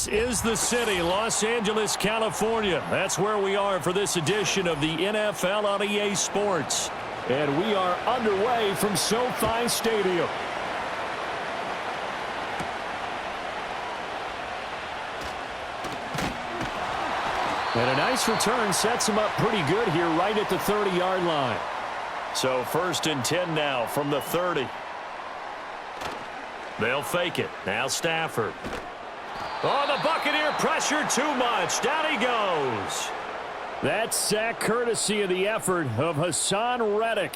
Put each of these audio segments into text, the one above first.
This is the city, Los Angeles, California. That's where we are for this edition of the NFL on EA Sports. And we are underway from SoFi Stadium. And a nice return sets him up pretty good here right at the 30-yard line. So 1st and 10 now from the 30. They'll fake it. Now Stafford. Oh, the Buccaneer pressure too much. Down he goes. That sack courtesy of the effort of Hassan Reddick.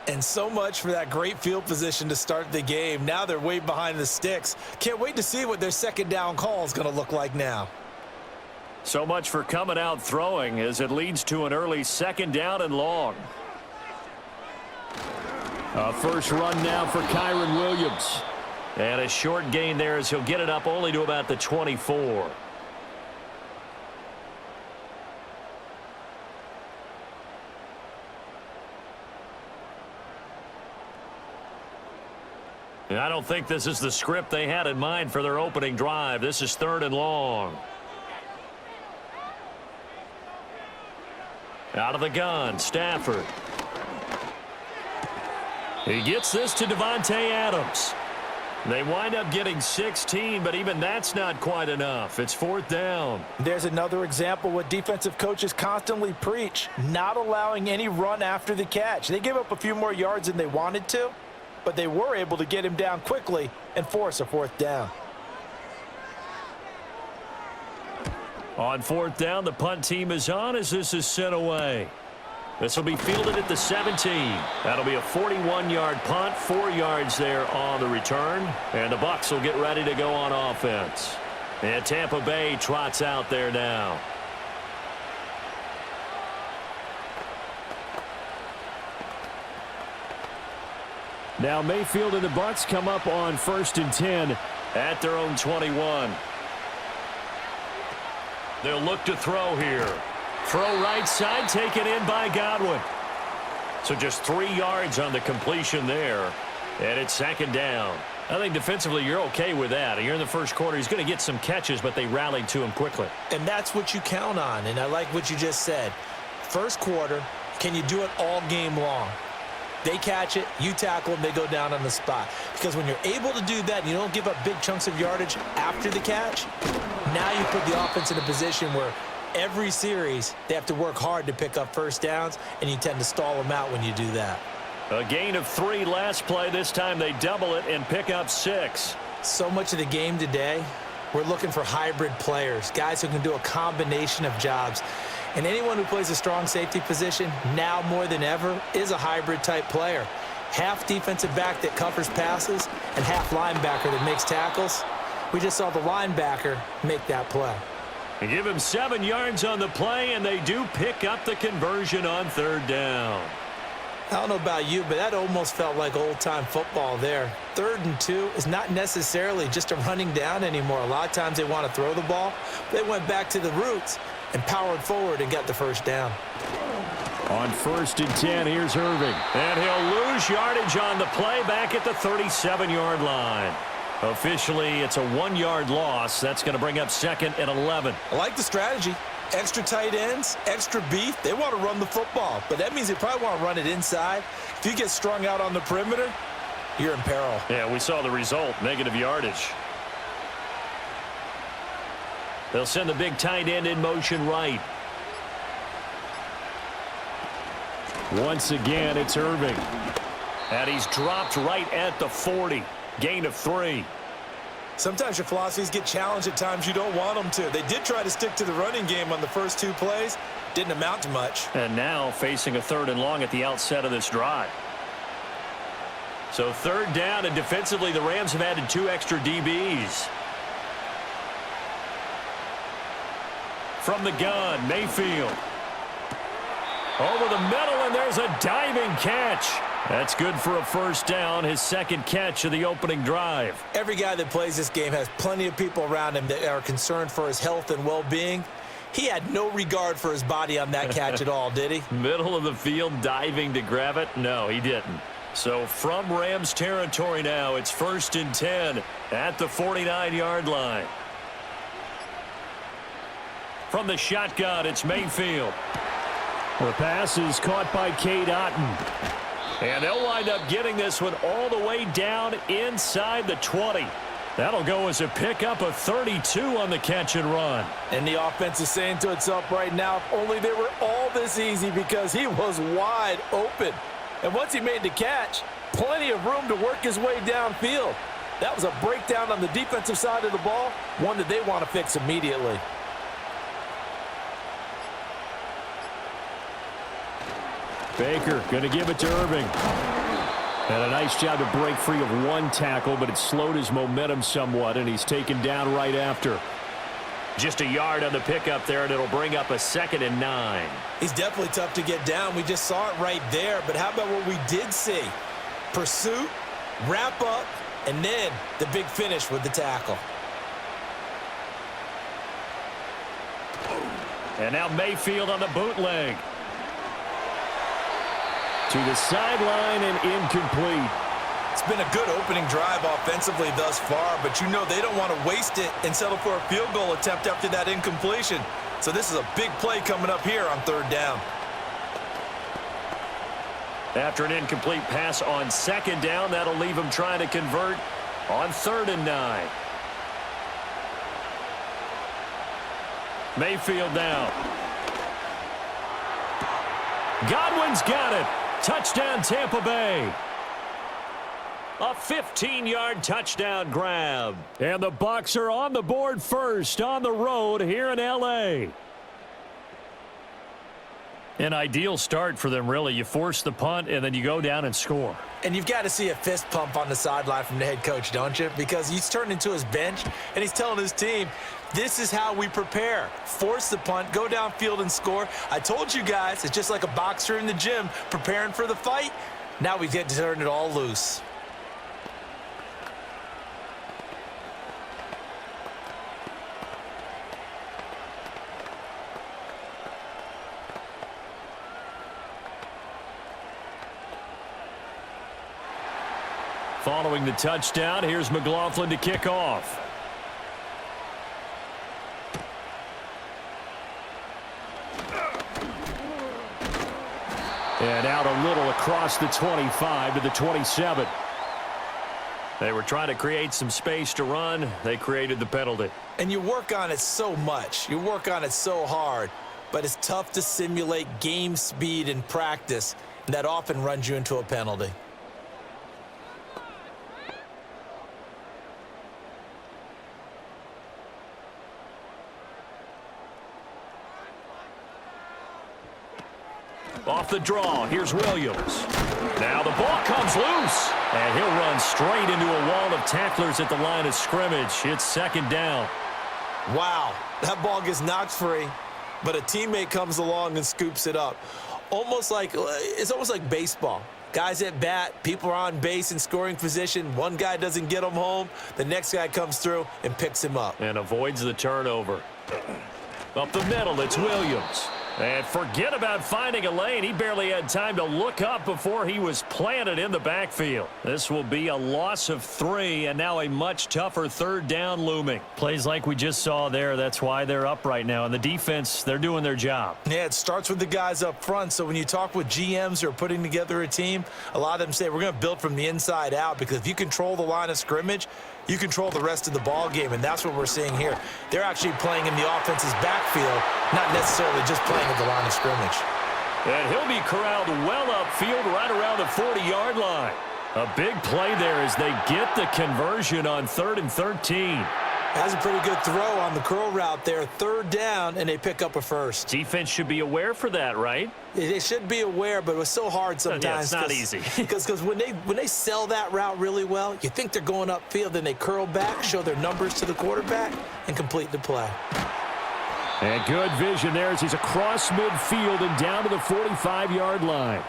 And so much for that great field position to start the game. Now they're way behind the sticks. Can't wait to see what their second down call is going to look like now. So much for coming out throwing as it leads to an early 2nd down and long. A first run now for Kyren Williams. And a short gain there as he'll get it up only to about the 24. And I don't think this is the script they had in mind for their opening drive. This is 3rd and long. Out of the gun, Stafford. He gets this to Devontae Adams. They wind up getting 16, but even that's not quite enough. It's 4th down. There's another example what defensive coaches constantly preach, not allowing any run after the catch. They gave up a few more yards than they wanted to, but they were able to get him down quickly and force a 4th down. On 4th down, the punt team is on as this is sent away. This will be fielded at the 17. That'll be a 41-yard punt, 4 yards there on the return. And the Bucs will get ready to go on offense. And Tampa Bay trots out there now. Now Mayfield and the Bucs come up on 1st and 10 at their own 21. They'll look to throw here. Throw right side, taken in by Godwin. So just 3 yards on the completion there. And it's 2nd down. I think defensively you're okay with that. Here in the first quarter, he's going to get some catches, but they rallied to him quickly. And that's what you count on, and I like what you just said. First quarter, can you do it all game long? They catch it, you tackle them, they go down on the spot. Because when you're able to do that and you don't give up big chunks of yardage after the catch, now you put the offense in a position where every series they have to work hard to pick up 1st downs, and you tend to stall them out when you do that. A gain of 3 last play. This time they double it and pick up 6. So much of the game today, we're looking for hybrid players, guys who can do a combination of jobs. And anyone who plays a strong safety position, now more than ever, is a hybrid-type player. Half defensive back that covers passes and half linebacker that makes tackles. We just saw the linebacker make that play. They give him 7 yards on the play, and they do pick up the conversion on 3rd down. I don't know about you, but that almost felt like old-time football there. 3rd and 2 is not necessarily just a running down anymore. A lot of times they want to throw the ball. They went back to the roots and powered forward and got the 1st down. On 1st and 10, here's Irving. And he'll lose yardage on the play back at the 37-yard line. Officially, it's a 1-yard loss. That's going to bring up 2nd and 11. I like the strategy. Extra tight ends, extra beef. They want to run the football, but that means they probably want to run it inside. If you get strung out on the perimeter, you're in peril. Yeah, we saw the result, negative yardage. They'll send the big tight end in motion right. Once again, it's Irving. And he's dropped right at the 40. Gain of 3. Sometimes your philosophies get challenged at times you don't want them to. They did try to stick to the running game on the first 2 plays. Didn't amount to much. And now facing a 3rd and long at the outset of this drive. So 3rd down, and defensively the Rams have added 2 extra DBs. From the gun, Mayfield. Over the middle, and there's a diving catch. That's good for a 1st down, his 2nd catch of the opening drive. Every guy that plays this game has plenty of people around him that are concerned for his health and well-being. He had no regard for his body on that catch at all, did he? Middle of the field, diving to grab it? No, he didn't. So from Rams territory now, it's 1st and 10 at the 49-yard line. From the shotgun, it's Mayfield. The pass is caught by Cade Otton. And they'll wind up getting this one all the way down inside the 20. That'll go as a pickup of 32 on the catch and run. And the offense is saying to itself right now, if only they were all this easy, because he was wide open. And once he made the catch, plenty of room to work his way downfield. That was a breakdown on the defensive side of the ball, one that they want to fix immediately. Baker going to give it to Irving. And a nice job to break free of one tackle, but it slowed his momentum somewhat, and he's taken down right after. Just a yard on the pickup there, and it'll bring up a 2nd and 9. He's definitely tough to get down. We just saw it right there, but how about what we did see? Pursuit, wrap up, and then the big finish with the tackle. And now Mayfield on the bootleg. To the sideline and incomplete. It's been a good opening drive offensively thus far, but you know they don't want to waste it and settle for a field goal attempt after that incompletion. So this is a big play coming up here on 3rd down. After an incomplete pass on 2nd down, that'll leave him trying to convert on 3rd and 9. Mayfield now. Godwin's got it. Touchdown, Tampa Bay. A 15-yard touchdown grab. And the Bucs are on the board first on the road here in L.A. An ideal start for them, really. You force the punt, and then you go down and score. And you've got to see a fist pump on the sideline from the head coach, don't you? Because he's turned into his bench, and he's telling his team, this is how we prepare. Force the punt, go downfield and score. I told you guys, it's just like a boxer in the gym preparing for the fight. Now we get to turn it all loose. Following the touchdown, here's McLaughlin to kick off. And out a little across the 25 to the 27. They were trying to create some space to run. They created the penalty. And you work on it so much. You work on it so hard. But it's tough to simulate game speed in practice. And that often runs you into a penalty. Off the draw, here's Williams. Now the ball comes loose, and he'll run straight into a wall of tacklers at the line of scrimmage. It's 2nd down. Wow, that ball gets knocked free, but a teammate comes along and scoops it up. It's almost like baseball. Guys at bat, people are on base in scoring position. One guy doesn't get him home. The next guy comes through and picks him up. And avoids the turnover. Up the middle, it's Williams. And forget about finding a lane. He barely had time to look up before he was planted in the backfield. This will be a loss of 3, and now a much tougher 3rd down looming. Plays like we just saw there. That's why they're up right now. And the defense, they're doing their job. Yeah, it starts with the guys up front. So when you talk with GMs who are putting together a team, a lot of them say we're going to build from the inside out, because if you control the line of scrimmage, you control the rest of the ball game, and that's what we're seeing here. They're actually playing in the offense's backfield, not necessarily just playing at the line of scrimmage. And he'll be corralled well upfield right around the 40-yard line. A big play there as they get the conversion on 3rd and 13. Has a pretty good throw on the curl route there. 3rd down, and they pick up a first. Defense should be aware for that, right? They should be aware, but it was so hard sometimes. Yeah, it's not easy. Because when they sell that route really well, you think they're going upfield, then they curl back, show their numbers to the quarterback, and complete the play. And good vision there as he's across midfield and down to the 45-yard line.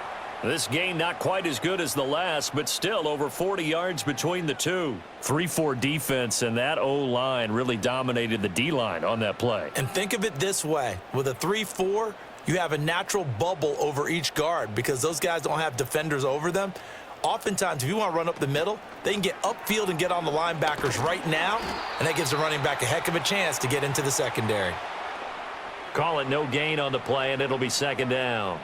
This game not quite as good as the last, but still over 40 yards between the two. 3-4 defense, and that O-line really dominated the D-line on that play. And think of it this way. With a 3-4, you have a natural bubble over each guard because those guys don't have defenders over them. Oftentimes, if you want to run up the middle, they can get upfield and get on the linebackers right now, and that gives the running back a heck of a chance to get into the secondary. Call it no gain on the play, and it'll be second down.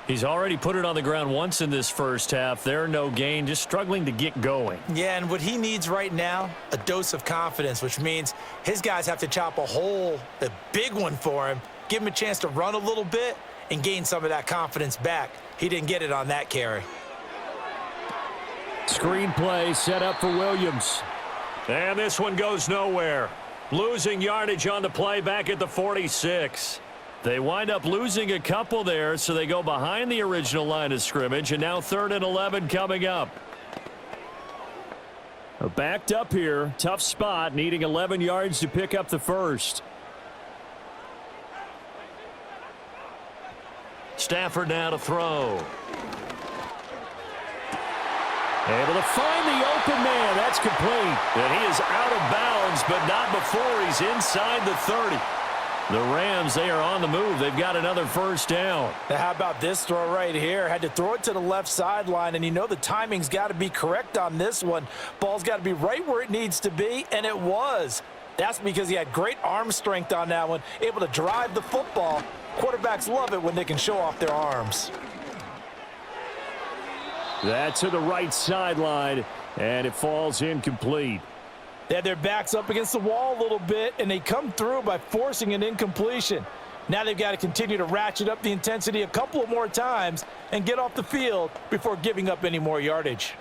He's already put it on the ground once in this first half. There, no gain, just struggling to get going. Yeah, and what he needs right now, a dose of confidence, which means his guys have to chop a hole, a big one for him, give him a chance to run a little bit and gain some of that confidence back. He didn't get it on that carry. Screen play set up for Williams. And this one goes nowhere. Losing yardage on the play back at the 46. They wind up losing a couple there, so they go behind the original line of scrimmage, and now 3rd and 11 coming up. Backed up here, tough spot, needing 11 yards to pick up the first. Stafford now to throw. Able to find the open man. That's complete. And he is out of bounds, but not before he's inside the 30. The Rams, they are on the move. They've got another first down. Now, how about this throw right here? Had to throw it to the left sideline, and you know the timing's got to be correct on this one. Ball's got to be right where it needs to be, and it was. That's because he had great arm strength on that one, able to drive the football. Quarterbacks love it when they can show off their arms. That's to the right sideline, and it falls incomplete. They had their backs up against the wall a little bit, and they come through by forcing an incompletion. Now they've got to continue to ratchet up the intensity a couple of more times and get off the field before giving up any more yardage.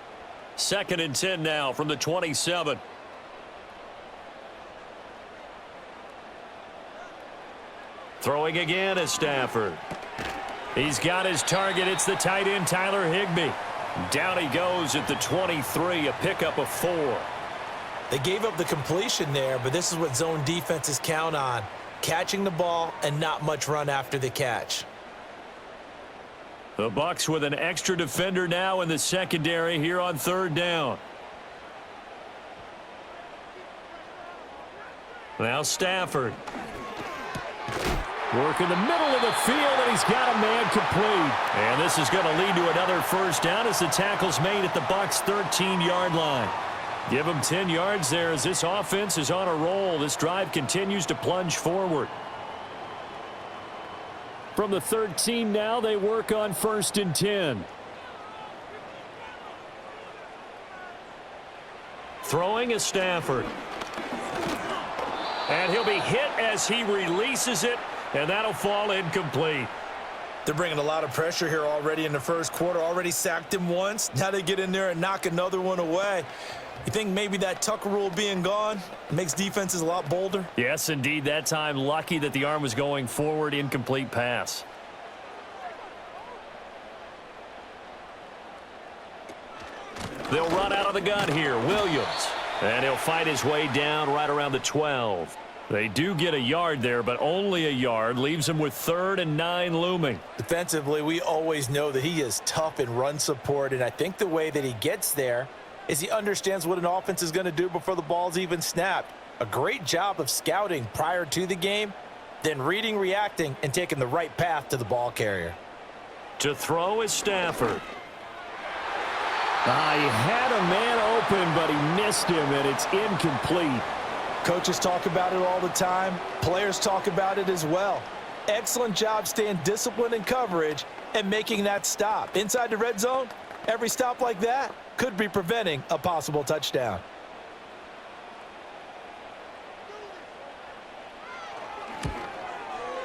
2nd and 10 now from the 27. Throwing again is Stafford. He's got his target. It's the tight end, Tyler Higbee. Down he goes at the 23, a pickup of 4. They gave up the completion there, but this is what zone defenses count on. Catching the ball and not much run after the catch. The Bucs with an extra defender now in the secondary here on 3rd down. Now Stafford. Work in the middle of the field, and he's got a man complete. And this is going to lead to another first down as the tackle's made at the Bucs' 13-yard line. Give them 10 yards there as this offense is on a roll. This drive continues to plunge forward. From the 13 now, they work on 1st and 10. Throwing is Stafford. And he'll be hit as he releases it, and that'll fall incomplete. They're bringing a lot of pressure here already in the first quarter. Already sacked him once. Now they get in there and knock another one away. You think maybe that Tucker rule being gone makes defenses a lot bolder? Yes, indeed. That time, lucky that the arm was going forward. Incomplete pass. They'll run out of the gun here. Williams. And he'll fight his way down right around the 12. They do get a yard there, but only a yard. Leaves him with 3rd and 9 looming. Defensively, we always know that he is tough in run support, and I think the way that he gets there is he understands what an offense is going to do before the ball's even snapped. A great job of scouting prior to the game, then reading, reacting, and taking the right path to the ball carrier. To throw is Stafford. He had a man open, but he missed him, and it's incomplete. Coaches talk about it all the time. Players talk about it as well. Excellent job staying disciplined in coverage and making that stop. Inside the red zone, every stop like that could be preventing a possible touchdown.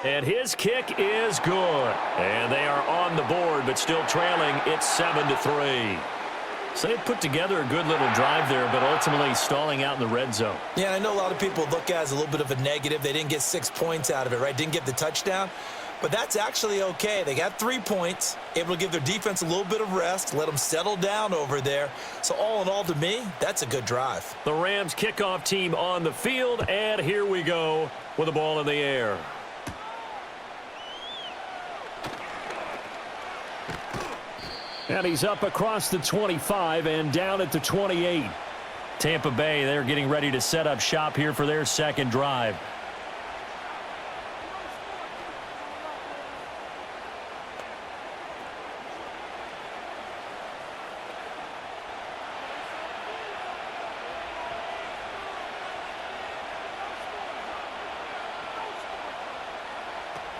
And his kick is good. And they are on the board, but still trailing. It's 7-3. So they put together a good little drive there, but ultimately stalling out in the red zone. Yeah, I know a lot of people look at it as a little bit of a negative. They didn't get 6 points out of it, right? Didn't get the touchdown. But that's actually okay. They got 3 points, able to give their defense a little bit of rest, let them settle down over there. So all in all, to me, that's a good drive. The Rams kickoff team on the field, and here we go with the ball in the air. And he's up across the 25 and down at the 28. Tampa Bay, they're getting ready to set up shop here for their second drive.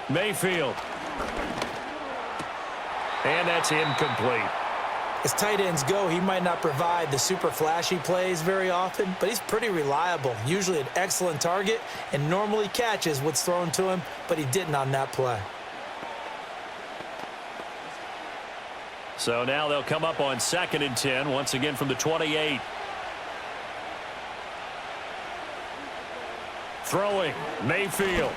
Mayfield. And that's incomplete. As tight ends go, he might not provide the super flashy plays very often, but he's pretty reliable, usually an excellent target, and normally catches what's thrown to him, but he didn't on that play. So now they'll come up on 2nd and 10, once again from the 28. Throwing, Mayfield.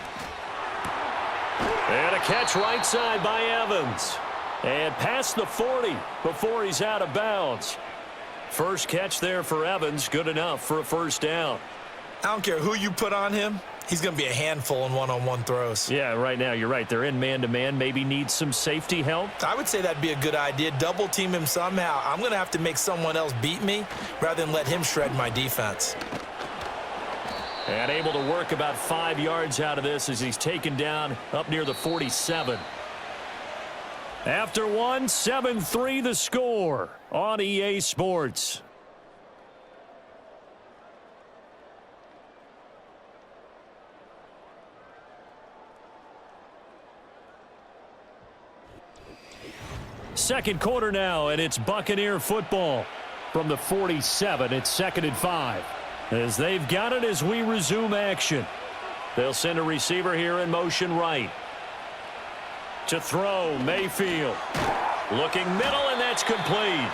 And a catch right side by Evans. And past the 40 before he's out of bounds. First catch there for Evans, good enough for a first down. I don't care who you put on him, he's going to be a handful in one-on-one throws. Yeah, right now you're right. They're in man-to-man, maybe needs some safety help. I would say that'd be a good idea. Double team him somehow. I'm going to have to make someone else beat me rather than let him shred my defense. And able to work about 5 yards out of this as he's taken down up near the 47. After one, 7-3 the score on EA Sports. Second quarter now, and it's Buccaneer football. From the 47, it's 2nd and 5. As they've got it as we resume action. They'll send a receiver here in motion right. To throw, Mayfield. Looking middle, and that's complete.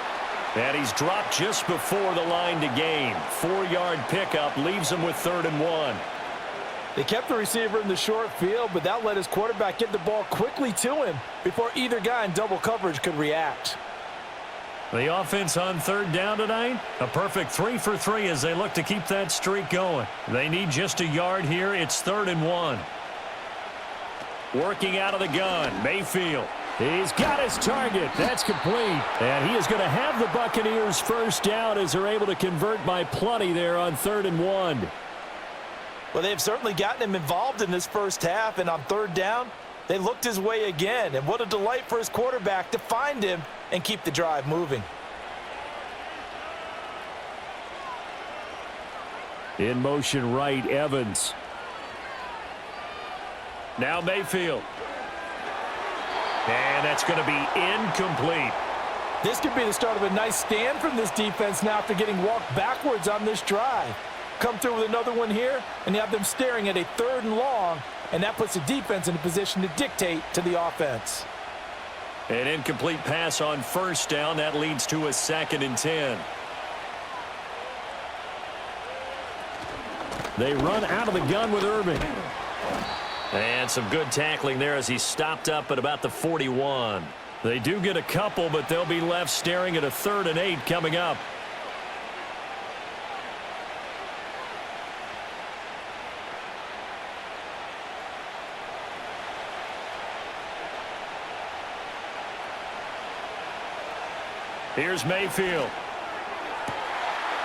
And he's dropped just before the line to gain. 4-yard pickup leaves him with 3rd and 1. They kept the receiver in the short field, but that let his quarterback get the ball quickly to him before either guy in double coverage could react. The offense on 3rd down tonight, a perfect 3 for 3 as they look to keep that streak going. They need just a yard here. It's 3rd and 1. Working out of the gun, Mayfield. He's got his target. That's complete. And he is going to have the Buccaneers first down as they're able to convert by plenty there on 3rd and 1. Well, they've certainly gotten him involved in this first half, and on 3rd down, they looked his way again. And what a delight for his quarterback to find him and keep the drive moving. In motion right, Evans. Now Mayfield. And that's going to be incomplete. This could be the start of a nice stand from this defense now after getting walked backwards on this drive. Come through with another one here, and you have them staring at a 3rd and long, and that puts the defense in a position to dictate to the offense. An incomplete pass on 1st down. That leads to a 2nd and 10. They run out of the gun with Irving. And some good tackling there as he stopped up at about the 41. They do get a couple, but they'll be left staring at a 3rd and 8 coming up. Here's Mayfield.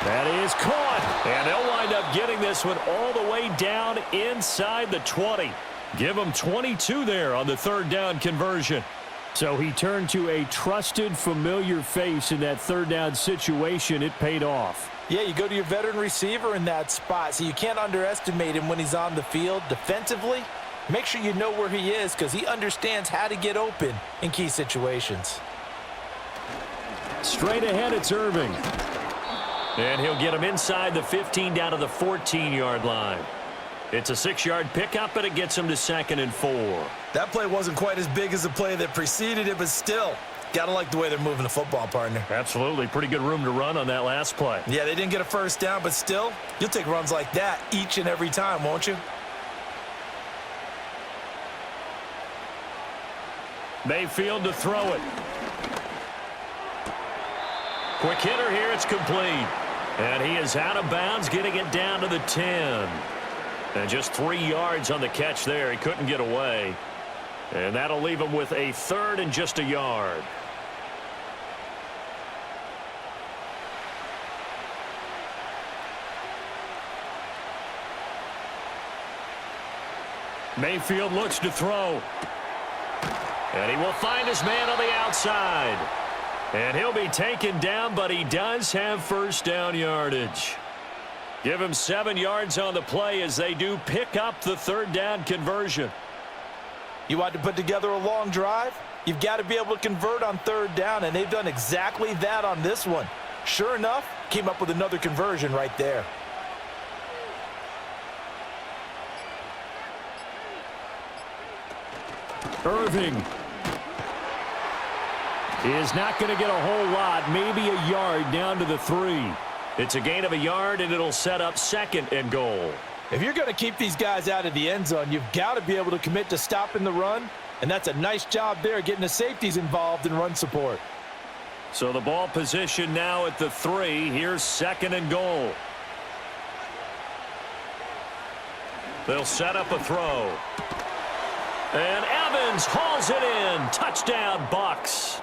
That is caught. And they'll wind up getting this one all the way down inside the 20. Give them 22 there on the 3rd down conversion. So he turned to a trusted, familiar face in that 3rd down situation. It paid off. Yeah, you go to your veteran receiver in that spot, so you can't underestimate him when he's on the field defensively. Make sure you know where he is because he understands how to get open in key situations. Straight ahead, it's Irving. And he'll get him inside the 15 down to the 14-yard line. It's a 6-yard pickup, and it gets him to 2nd and 4. That play wasn't quite as big as the play that preceded it, but still, gotta like the way they're moving the football, partner. Absolutely. Pretty good room to run on that last play. Yeah, they didn't get a first down, but still, you'll take runs like that each and every time, won't you? Mayfield to throw it. Quick hitter here. It's complete. And he is out of bounds, getting it down to the 10. And just 3 yards on the catch there. He couldn't get away. And that'll leave him with a 3rd and just a yard. Mayfield looks to throw. And he will find his man on the outside. And he'll be taken down, but he does have first down yardage. Give him 7 yards on the play as they do pick up the 3rd down conversion. You want to put together a long drive? You've got to be able to convert on third down, and they've done exactly that on this one. Sure enough, came up with another conversion right there. Irving is not going to get a whole lot, maybe a yard down to the 3. It's a gain of a yard, and it'll set up 2nd and goal. If you're going to keep these guys out of the end zone, you've got to be able to commit to stopping the run, and that's a nice job there getting the safeties involved in run support. So the ball position now at the 3. Here's 2nd and goal. They'll set up a throw. And Evans hauls it in. Touchdown, Bucs.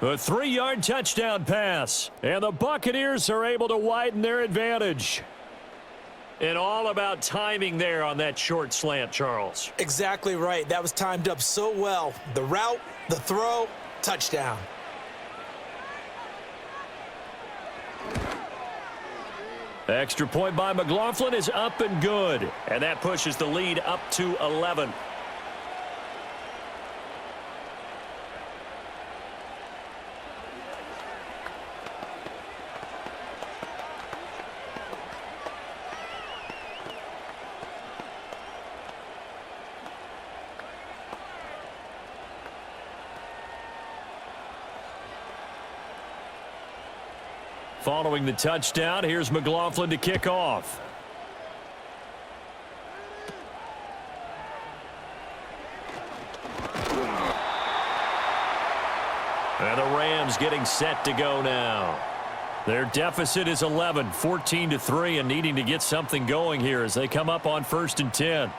A 3-yard touchdown pass. And the Buccaneers are able to widen their advantage. And all about timing there on that short slant, Charles. Exactly right. That was timed up so well. The route, the throw, touchdown. Extra point by McLaughlin is up and good. And that pushes the lead up to 11. Following the touchdown, here's McLaughlin to kick off. And the Rams getting set to go now. Their deficit is 11, 14-3, and needing to get something going here as they come up on 1st and 10.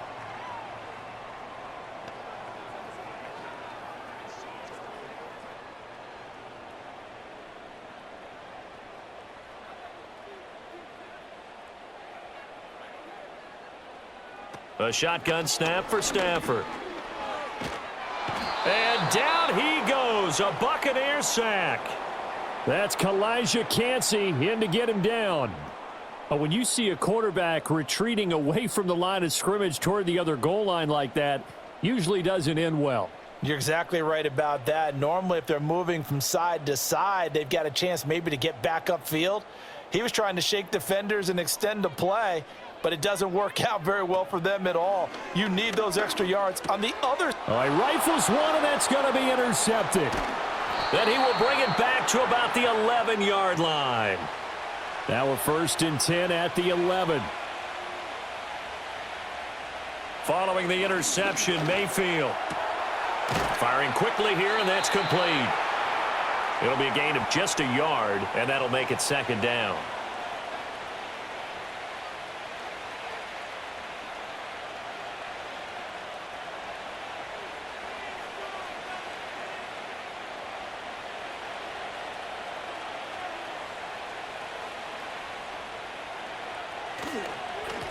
A shotgun snap for Stafford. And down he goes. A Buccaneer sack. That's Kalijah Cansey in to get him down. When you see a quarterback retreating away from the line of scrimmage toward the other goal line like that, usually doesn't end well. You're exactly right about that. Normally, if they're moving from side to side, they've got a chance maybe to get back upfield. He was trying to shake defenders and extend the play, but it doesn't work out very well for them at all. You need those extra yards on the other. All right, rifles one, and that's going to be intercepted. Then he will bring it back to about the 11-yard line. Now a 1st and 10 at the 11. Following the interception, Mayfield. Firing quickly here, and that's complete. It'll be a gain of just a yard, and that'll make it 2nd down.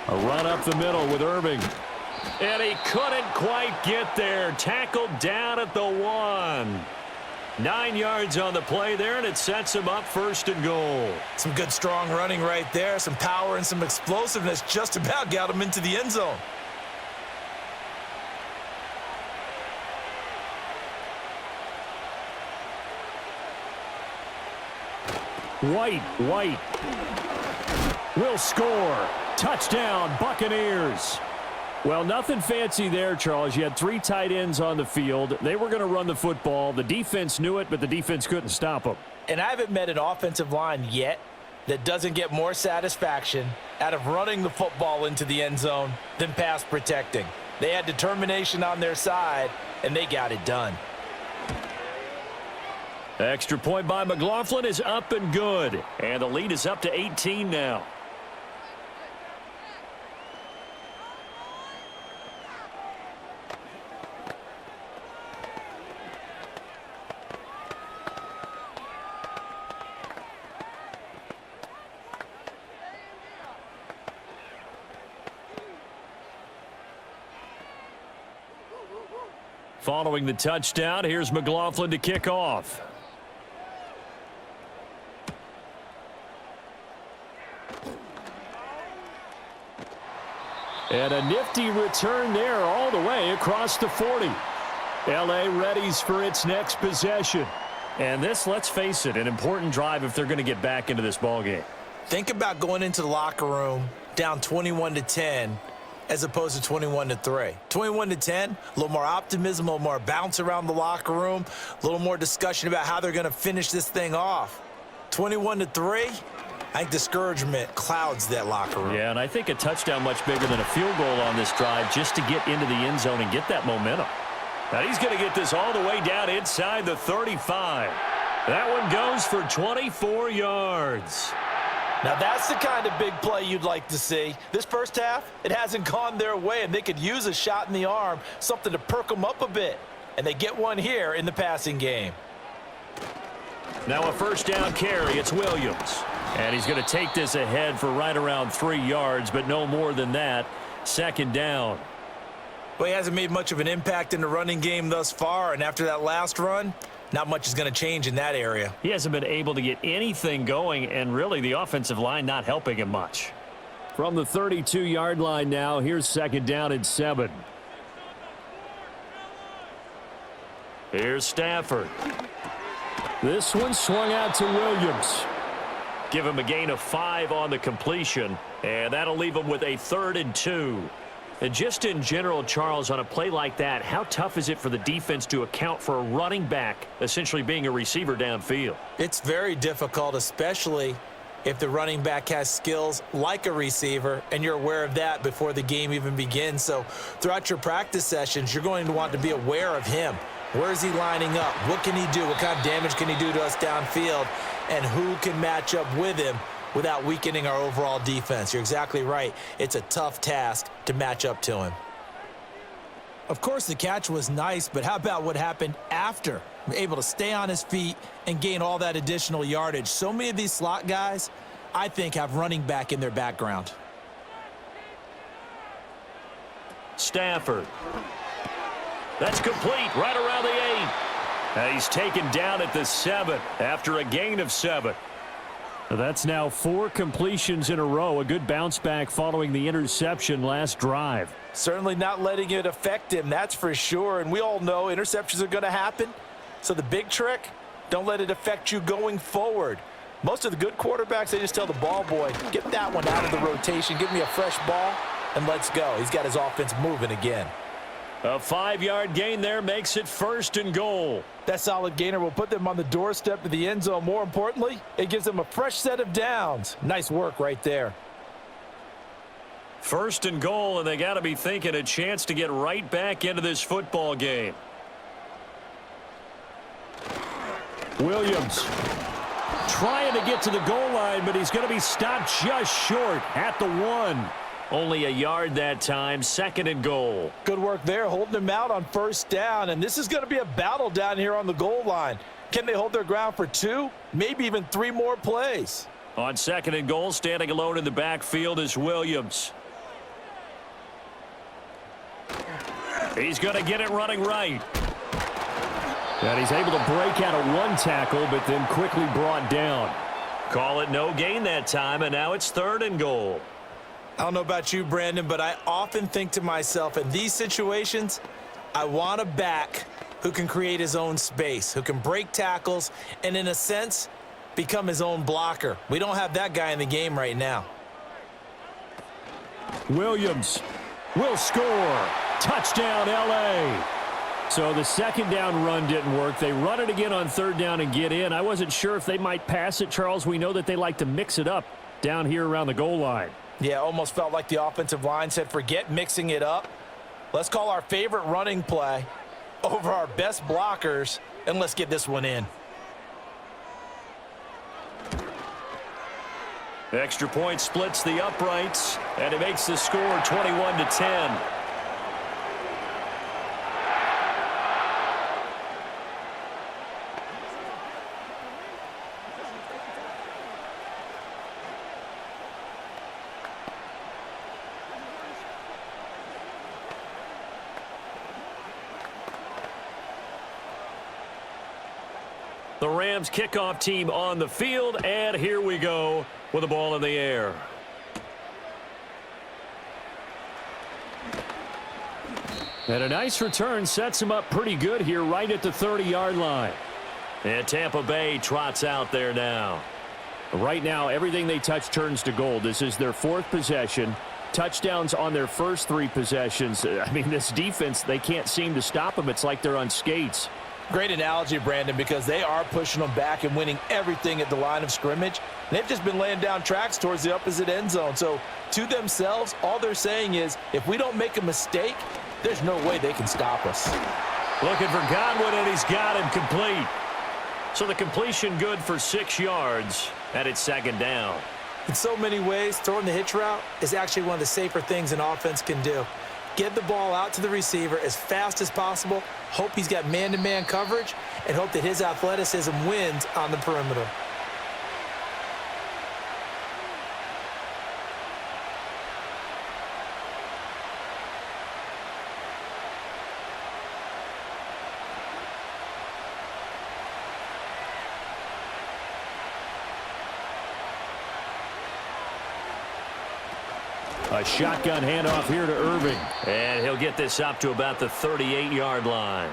A run up the middle with Irving. And he couldn't quite get there. Tackled down at the 1. 9 yards on the play there, and it sets him up 1st and goal. Some good, strong running right there. Some power and some explosiveness just about got him into the end zone. White will score. Touchdown, Buccaneers. Well, nothing fancy there, Charles. You had 3 tight ends on the field. They were going to run the football. The defense knew it, but the defense couldn't stop them. And I haven't met an offensive line yet that doesn't get more satisfaction out of running the football into the end zone than pass protecting. They had determination on their side, and they got it done. Extra point by McLaughlin is up and good. And the lead is up to 18 now. Following the touchdown, here's McLaughlin to kick off. And a nifty return there all the way across the 40. L.A. readies for its next possession. And this, let's face it, an important drive if they're going to get back into this ballgame. Think about going into the locker room down 21-10 as opposed to 21-3. 21-10, a little more optimism, a little more bounce around the locker room, a little more discussion about how they're going to finish this thing off. 21-3, I think discouragement clouds that locker room. Yeah, and I think a touchdown much bigger than a field goal on this drive just to get into the end zone and get that momentum. Now he's going to get this all the way down inside the 35. That one goes for 24 yards. Now that's the kind of big play you'd like to see. This first half, it hasn't gone their way, and they could use a shot in the arm, something to perk them up a bit. And they get one here in the passing game. Now a first down carry. It's Williams. And he's going to take this ahead for right around 3 yards, but no more than that. Second down. Well, he hasn't made much of an impact in the running game thus far, and after that last run, not much is going to change in that area. He hasn't been able to get anything going, and really the offensive line not helping him much. From the 32-yard line now, here's second down and 7. Here's Stafford. This one swung out to Williams. Give him a gain of 5 on the completion, and that'll leave him with a 3rd and 2. And just in general, Charles, on a play like that, how tough is it for the defense to account for a running back essentially being a receiver downfield? It's very difficult, especially if the running back has skills like a receiver, and you're aware of that before the game even begins. So throughout your practice sessions, you're going to want to be aware of him. Where is he lining up? What can he do? What kind of damage can he do to us downfield? And who can match up with him without weakening our overall defense? You're exactly right. It's a tough task to match up to him. Of course, the catch was nice, but how about what happened after? Able to stay on his feet and gain all that additional yardage. So many of these slot guys, I think, have running back in their background. Stafford. That's complete right around the 8. And he's taken down at the 7 after a gain of 7. That's now 4 completions in a row. A good bounce back following the interception last drive. Certainly not letting it affect him, that's for sure. And we all know interceptions are going to happen. So the big trick, don't let it affect you going forward. Most of the good quarterbacks, they just tell the ball boy, get that one out of the rotation, give me a fresh ball, and let's go. He's got his offense moving again. A 5-yard gain there makes it 1st and goal. That solid gainer will put them on the doorstep to the end zone. More importantly, it gives them a fresh set of downs. Nice work right there. 1st and goal, and they got to be thinking a chance to get right back into this football game. Williams trying to get to the goal line, but he's going to be stopped just short at the 1. Only a yard that time, 2nd and goal. Good work there, holding him out on 1st down, and this is going to be a battle down here on the goal line. Can they hold their ground for 2, maybe even 3 more plays? On 2nd and goal, standing alone in the backfield is Williams. He's going to get it running right. And he's able to break out of 1 tackle, but then quickly brought down. Call it no gain that time, and now it's 3rd and goal. I don't know about you, Brandon, but I often think to myself, in these situations, I want a back who can create his own space, who can break tackles, and in a sense, become his own blocker. We don't have that guy in the game right now. Williams will score. Touchdown, L.A. So the 2nd down run didn't work. They run it again on 3rd down and get in. I wasn't sure if they might pass it, Charles. We know that they like to mix it up down here around the goal line. Yeah, almost felt like the offensive line said, forget mixing it up. Let's call our favorite running play over our best blockers, and let's get this one in. Extra point splits the uprights, and it makes the score 21-10. The Rams kickoff team on the field, and here we go with the ball in the air. And a nice return sets him up pretty good here right at the 30-yard line. And Tampa Bay trots out there now. Right now, everything they touch turns to gold. This is their 4th possession. Touchdowns on their first 3 possessions. I mean, this defense, they can't seem to stop them. It's like they're on skates. Great analogy, Brandon, because they are pushing them back and winning everything at the line of scrimmage. They've just been laying down tracks towards the opposite end zone. So to themselves, all they're saying is, if we don't make a mistake, there's no way they can stop us. Looking for Godwin, and he's got him complete. So the completion good for 6 yards, and it's 2nd down. In so many ways, throwing the hitch route is actually one of the safer things an offense can do. Get the ball out to the receiver as fast as possible, hope he's got man-to-man coverage, and hope that his athleticism wins on the perimeter. A shotgun handoff here to Irving. And he'll get this up to about the 38-yard line.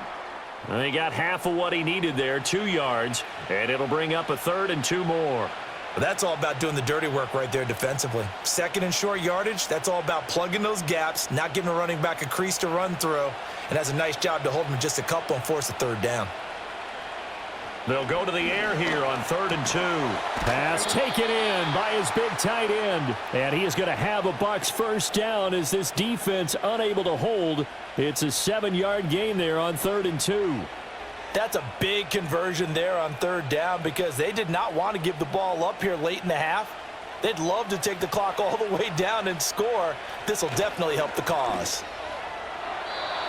And he got half of what he needed there, 2 yards, and it'll bring up a 3rd and 2 more. But that's all about doing the dirty work right there defensively. 2nd and short yardage, that's all about plugging those gaps, not giving a running back a crease to run through, and has a nice job to hold him just a couple and force a 3rd down. They'll go to the air here on 3rd and 2. Pass taken in by his big tight end. And he is going to have a Bucs first down as this defense unable to hold. It's a 7-yard gain there on 3rd and 2. That's a big conversion there on 3rd down because they did not want to give the ball up here late in the half. They'd love to take the clock all the way down and score. This will definitely help the cause.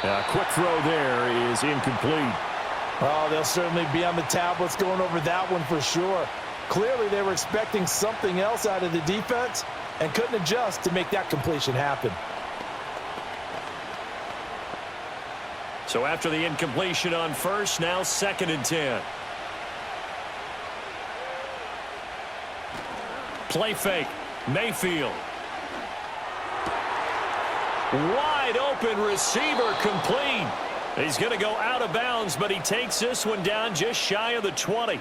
A quick throw there is incomplete. Oh, they'll certainly be on the tablets going over that one for sure. Clearly, they were expecting something else out of the defense and couldn't adjust to make that completion happen. So after the incompletion on 1st, now 2nd and 10. Play fake. Mayfield. Wide open receiver complete. He's going to go out of bounds, but he takes this one down just shy of the 20.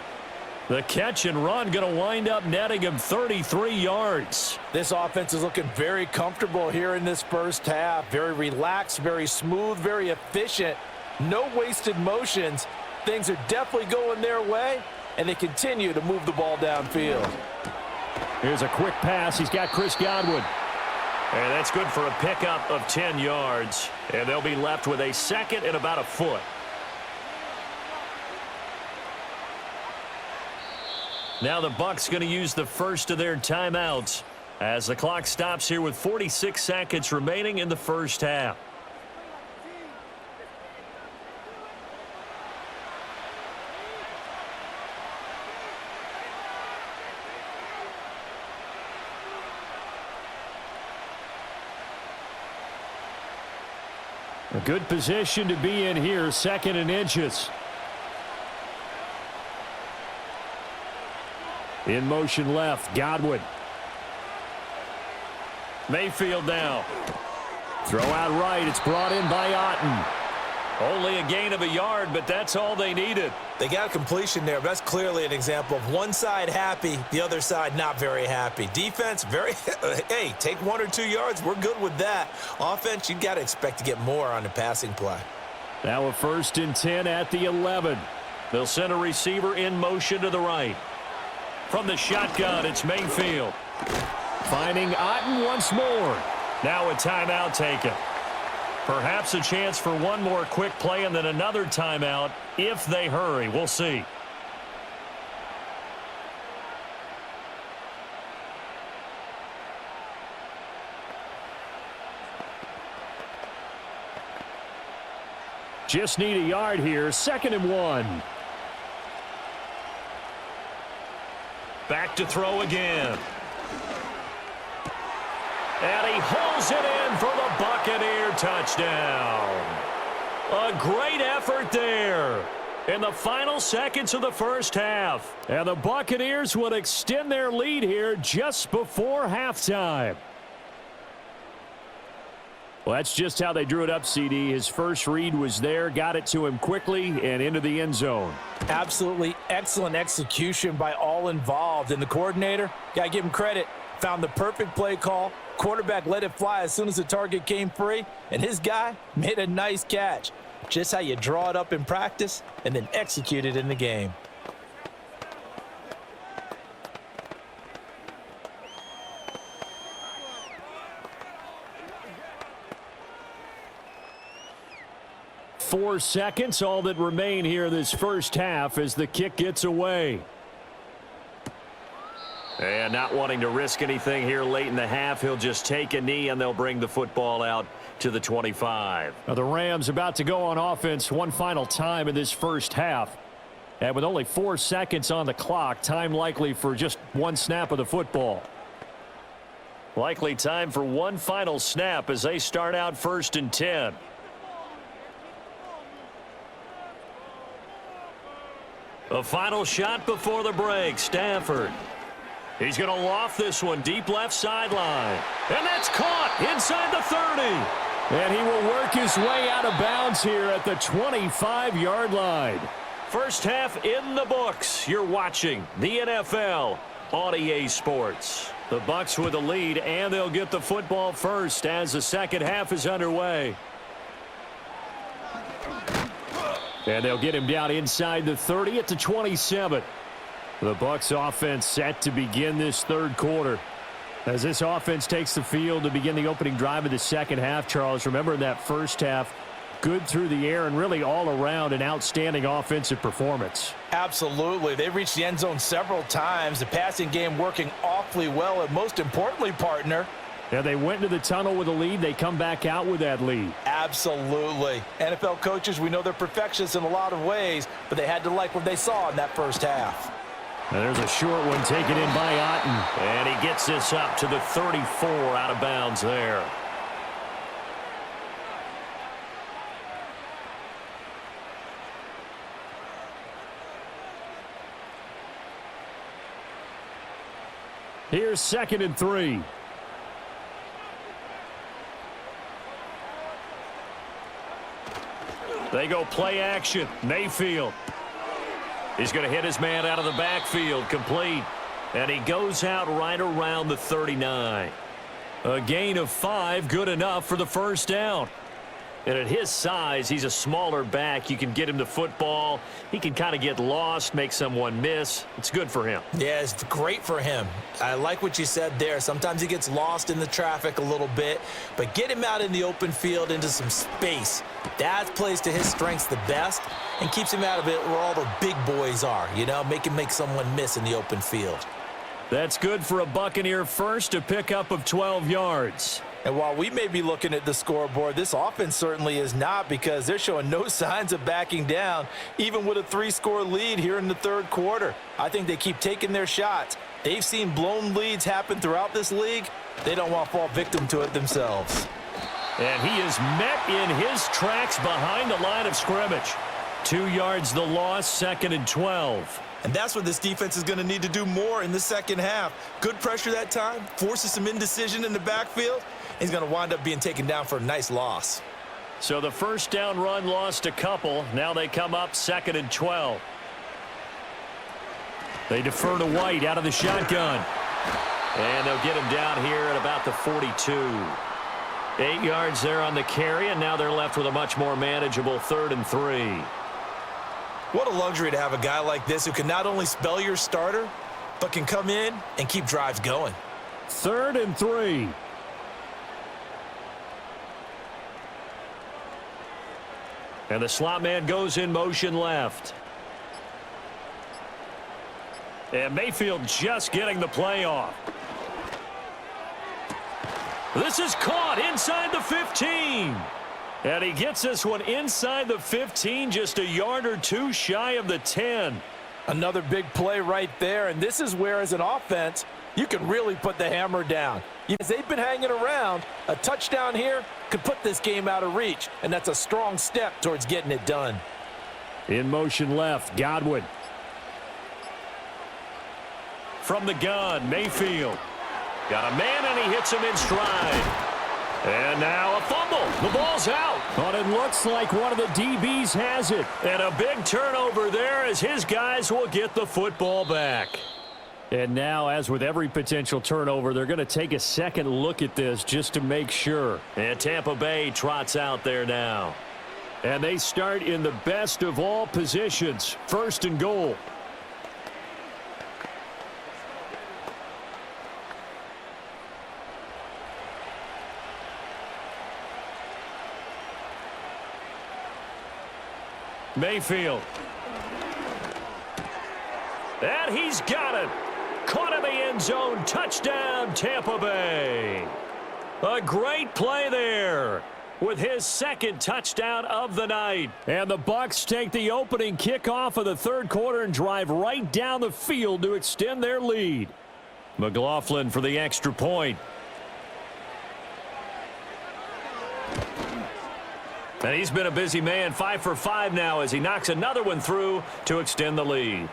The catch and run going to wind up netting him 33 yards. This offense is looking very comfortable here in this first half. Very relaxed, very smooth, very efficient. No wasted motions. Things are definitely going their way, and they continue to move the ball downfield. Here's a quick pass. He's got Chris Godwin. And that's good for a pickup of 10 yards. And they'll be left with a 2nd and about a foot. Now the Bucs going to use the first of their timeouts as the clock stops here with 46 seconds remaining in the first half. A good position to be in here, 2nd and inches. In motion left, Godwin. Mayfield now. Throw out right, it's brought in by Otten. Only a gain of a yard, but that's all they needed. They got a completion there. That's clearly an example of one side happy, the other side not very happy. Defense, very, hey, take 1 or 2 yards. We're good with that. Offense, you got to expect to get more on the passing play. Now a 1st and 10 at the 11. They'll send a receiver in motion to the right. From the shotgun, it's Mayfield. Finding Otten once more. Now a timeout taken. Perhaps a chance for one more quick play and then another timeout if they hurry. We'll see. Just need a yard here. 2nd and 1. Back to throw again. And he holds it in for the Buccaneer touchdown. A great effort there in the final seconds of the first half. And the Buccaneers would extend their lead here just before halftime. Well, that's just how they drew it up, CD. His first read was there, got it to him quickly, and into the end zone. Absolutely excellent execution by all involved. And the coordinator, got to give him credit, found the perfect play call. Quarterback let it fly as soon as the target came free, and his guy made a nice catch. Just how you draw it up in practice and then execute it in the game. Four seconds, all that remain here this first half as the kick gets away. And not wanting to risk anything here late in the half, he'll just take a knee and they'll bring the football out to the 25. Now the Rams about to go on offense one final time in this first half. And with only 4 seconds on the clock, time likely for just one snap of the football. Likely time for one final snap as they start out 1st and 10. A final shot before the break. Stafford. He's going to loft this one deep left sideline. And that's caught inside the 30. And he will work his way out of bounds here at the 25-yard line. First half in the books. You're watching the NFL on EA Sports. The Bucs with the lead, and they'll get the football first as the second half is underway. And they'll get him down inside the 30 at the 27. The Bucs offense set to begin this third quarter. As this offense takes the field to begin the opening drive of the second half, Charles, remember in that first half, good through the air and really all around an outstanding offensive performance. Absolutely. They reached the end zone several times. The passing game working awfully well, and most importantly, partner, yeah, they went into the tunnel with a lead. They come back out with that lead. Absolutely. NFL coaches, we know they're perfectionists in a lot of ways, but they had to like what they saw in that first half. And there's a short one taken in by Otten. And he gets this up to the 34 out of bounds there. Here's 2nd and 3. They go play action. Mayfield. He's going to hit his man out of the backfield. Complete. And he goes out right around the 39. A gain of 5. Good enough for the first down. And at his size, he's a smaller back. You can get him the football. He can kind of get lost, make someone miss. It's good for him. Yeah, it's great for him. I like what you said there. Sometimes he gets lost in the traffic a little bit, but get him out in the open field into some space. That plays to his strengths the best and keeps him out of it where all the big boys are, you know, make someone miss in the open field. That's good for a Buccaneer first, a pickup of 12 yards. And while we may be looking at the scoreboard, this offense certainly is not, because they're showing no signs of backing down, even with a 3-score lead here in the third quarter. I think they keep taking their shots. They've seen blown leads happen throughout this league. They don't want to fall victim to it themselves. And he is met in his tracks behind the line of scrimmage. 2 yards the loss, 2nd and 12. And that's what this defense is going to need to do more in the second half. Good pressure that time, forces some indecision in the backfield. He's going to wind up being taken down for a nice loss. So the first down run lost a couple. Now they come up 2nd and 12. They defer to White out of the shotgun. And they'll get him down here at about the 42. 8 yards there on the carry, and now they're left with a much more manageable 3rd and 3. What a luxury to have a guy like this who can not only spell your starter, but can come in and keep drives going. 3rd and 3. And the slot man goes in motion left. And Mayfield just getting the play off. This is caught inside the 15. And he gets this one inside the 15, just a yard or two shy of the 10. Another big play right there, and this is where, as an offense, you can really put the hammer down. As they've been hanging around, a touchdown here could put this game out of reach, and that's a strong step towards getting it done. In motion left, Godwin. From the gun, Mayfield. Got a man, and he hits him in stride. And now a fumble. The ball's out. But it looks like one of the DBs has it. And a big turnover there as his guys will get the football back. And now, as with every potential turnover, they're going to take a second look at this just to make sure. And Tampa Bay trots out there now. And they start in the best of all positions, 1st and goal. Mayfield. And he's got it. Caught in the end zone. Touchdown, Tampa Bay. A great play there with his 2nd touchdown of the night. And the Bucs take the opening kickoff of the 3rd quarter and drive right down the field to extend their lead. McLaughlin for the extra point. And he's been a busy man, 5 for 5 now as he knocks another one through to extend the lead.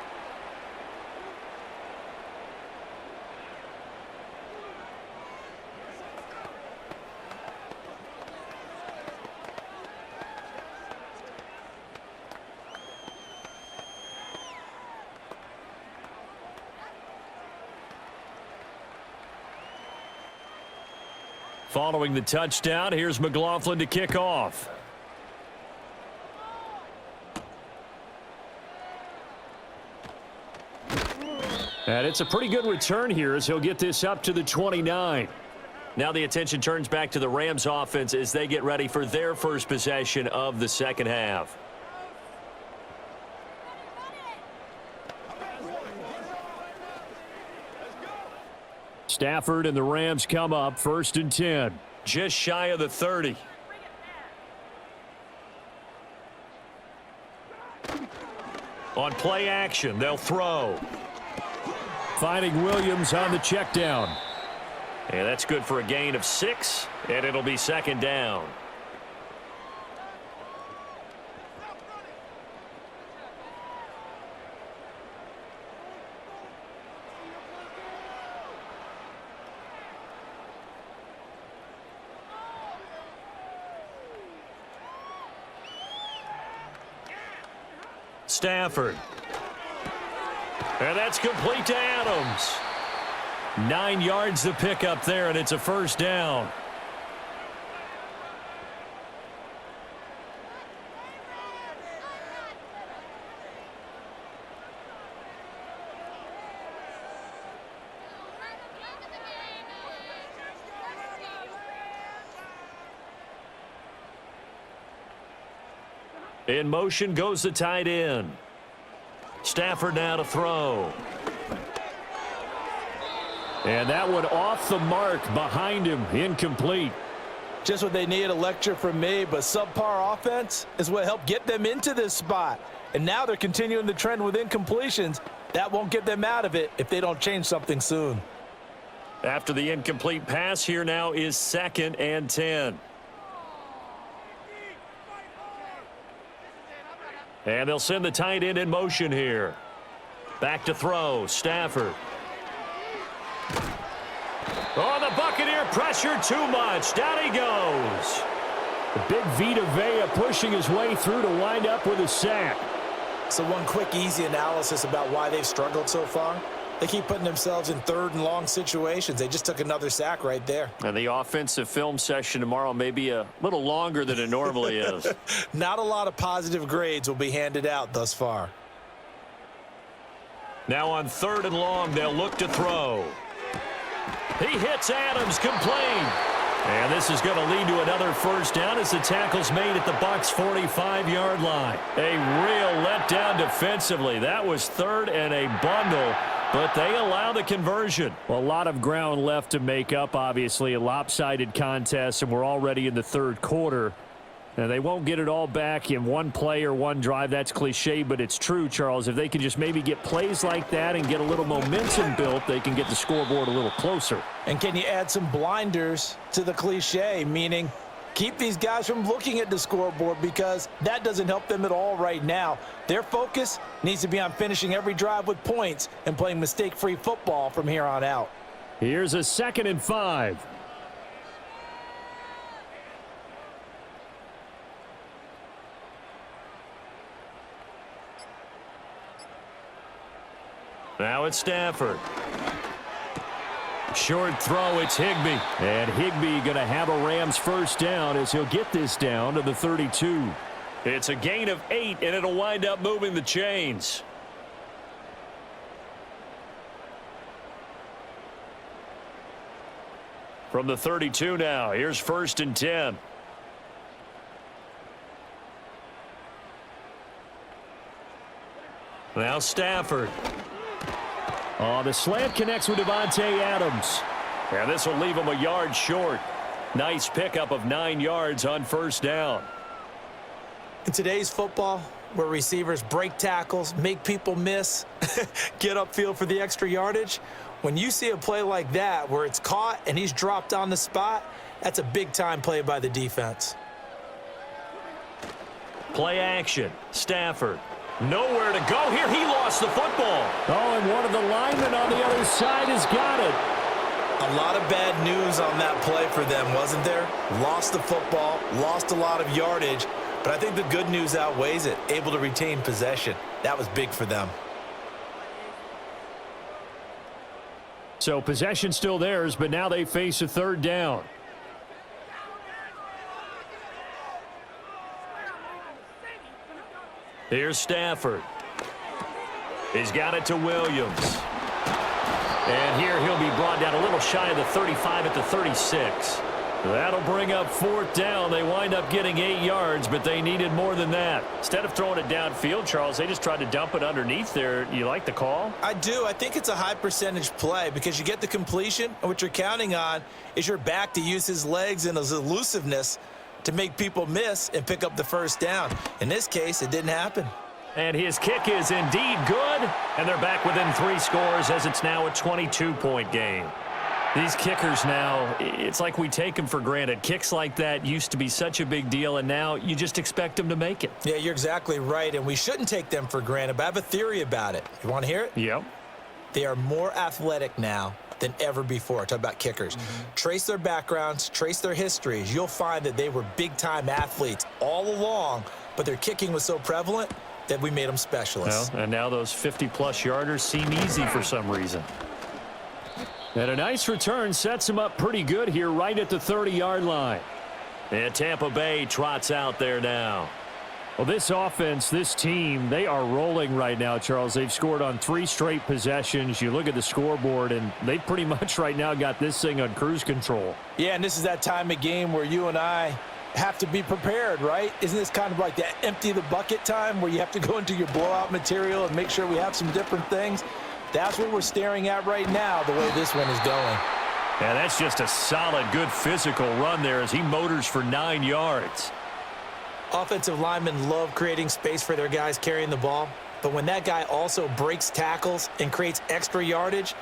Following the touchdown, here's McLaughlin to kick off. And it's a pretty good return here as he'll get this up to the 29. Now the attention turns back to the Rams offense as they get ready for their first possession of the 2nd half. Stafford and the Rams come up 1st and 10. Just shy of the 30. On play action, they'll throw. Finding Williams on the check down. And that's good for a gain of 6, and it'll be 2nd down. Stafford. And that's complete to Adams. 9 yards to pick up there, and it's a 1st down. In motion goes the tight end. Stafford now to throw. And that one off the mark behind him, incomplete. Just what they need, a lecture from me, but subpar offense is what helped get them into this spot. And now they're continuing the trend with incompletions. That won't get them out of it if they don't change something soon. After the incomplete pass, here now is 2nd and 10. And they'll send the tight end in motion here. Back to throw, Stafford. Oh, the Buccaneer pressure too much. Down he goes. The big Vita Vea pushing his way through to wind up with a sack. So one quick, easy analysis about why they've struggled so far. They keep putting themselves in 3rd and long situations. They just took another sack right there. And the offensive film session tomorrow may be a little longer than it normally is. Not a lot of positive grades will be handed out thus far. Now on 3rd and long, they'll look to throw. He hits Adams, complete. And this is going to lead to another 1st down as the tackle's made at the Bucs' 45-yard line. A real letdown defensively. That was 3rd and a bundle, but they allow the conversion. Well, a lot of ground left to make up, obviously. A lopsided contest, and we're already in the 3rd quarter. Now, they won't get it all back in one play or one drive. That's cliche, but it's true, Charles. If they can just maybe get plays like that and get a little momentum built, they can get the scoreboard a little closer. And can you add some blinders to the cliche, meaning keep these guys from looking at the scoreboard, because that doesn't help them at all right now. Their focus needs to be on finishing every drive with points and playing mistake-free football from here on out. Here's a 2nd and 5. Now it's Stafford. Short throw, it's Higbee. And Higbee going to have a Rams first down as he'll get this down to the 32. It's a gain of 8, and it'll wind up moving the chains. From the 32 now, here's 1st and 10. Now Stafford. Oh, the slant connects with Devontae Adams. And this will leave him a yard short. Nice pickup of 9 yards on 1st down. In today's football, where receivers break tackles, make people miss, get upfield for the extra yardage, when you see a play like that where it's caught and he's dropped on the spot, that's a big-time play by the defense. Play action. Stafford. Nowhere to go here. He lost the football. Oh, and one of the linemen on the other side has got it. A lot of bad news on that play for them, wasn't there? Lost the football, lost a lot of yardage, but I think the good news outweighs it. Able to retain possession. That was big for them. So possession still theirs, but now they face a 3rd down. Here's Stafford. He's got it to Williams. And here he'll be brought down a little shy of the 35 at the 36. That'll bring up 4th down. They wind up getting 8 yards, but they needed more than that. Instead of throwing it downfield, Charles, they just tried to dump it underneath there. You like the call? I do. I think it's a high percentage play because you get the completion, and what you're counting on is your back to use his legs and his elusiveness to make people miss and pick up the 1st down. In this case, it didn't happen. And his kick is indeed good, and they're back within 3 scores as it's now a 22-point game. These kickers now, it's like we take them for granted. Kicks like that used to be such a big deal, and now you just expect them to make it. Yeah, you're exactly right, and we shouldn't take them for granted, but I have a theory about it. You want to hear it? Yep. They are more athletic now than ever before. Talk about kickers. Trace their backgrounds, trace their histories. You'll find that they were big-time athletes all along, but their kicking was so prevalent that we made them specialists. Well, and now those 50-plus yarders seem easy for some reason. And a nice return sets him up pretty good here right at the 30-yard line. And Tampa Bay trots out there now. Well, this offense, this team, they are rolling right now, Charles. They've scored on 3 straight possessions. You look at the scoreboard, and they pretty much right now got this thing on cruise control. Yeah, and this is that time of game where you and I have to be prepared, right? Isn't this kind of like that empty the bucket time where you have to go into your blowout material and make sure we have some different things? That's what we're staring at right now, the way this one is going. Yeah, that's just a solid, good physical run there as he motors for 9 yards. Offensive linemen love creating space for their guys carrying the ball, but when that guy also breaks tackles and creates extra yardage,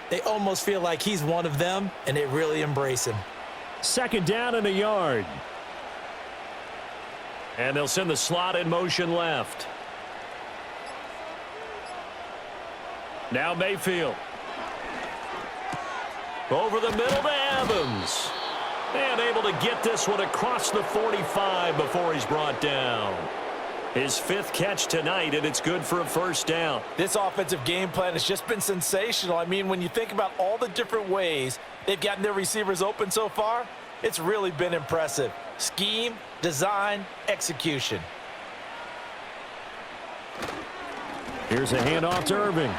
they almost feel like he's one of them, and they really embrace him. 2nd down and a yard. And they'll send the slot in motion left. Now Mayfield. Over the middle to Evans. And able to get this one across the 45 before he's brought down. His 5th catch tonight, and it's good for a 1st down. This offensive game plan has just been sensational. I mean, when you think about all the different ways they've gotten their receivers open so far, it's really been impressive. Scheme, design, execution. Here's a handoff to Irving.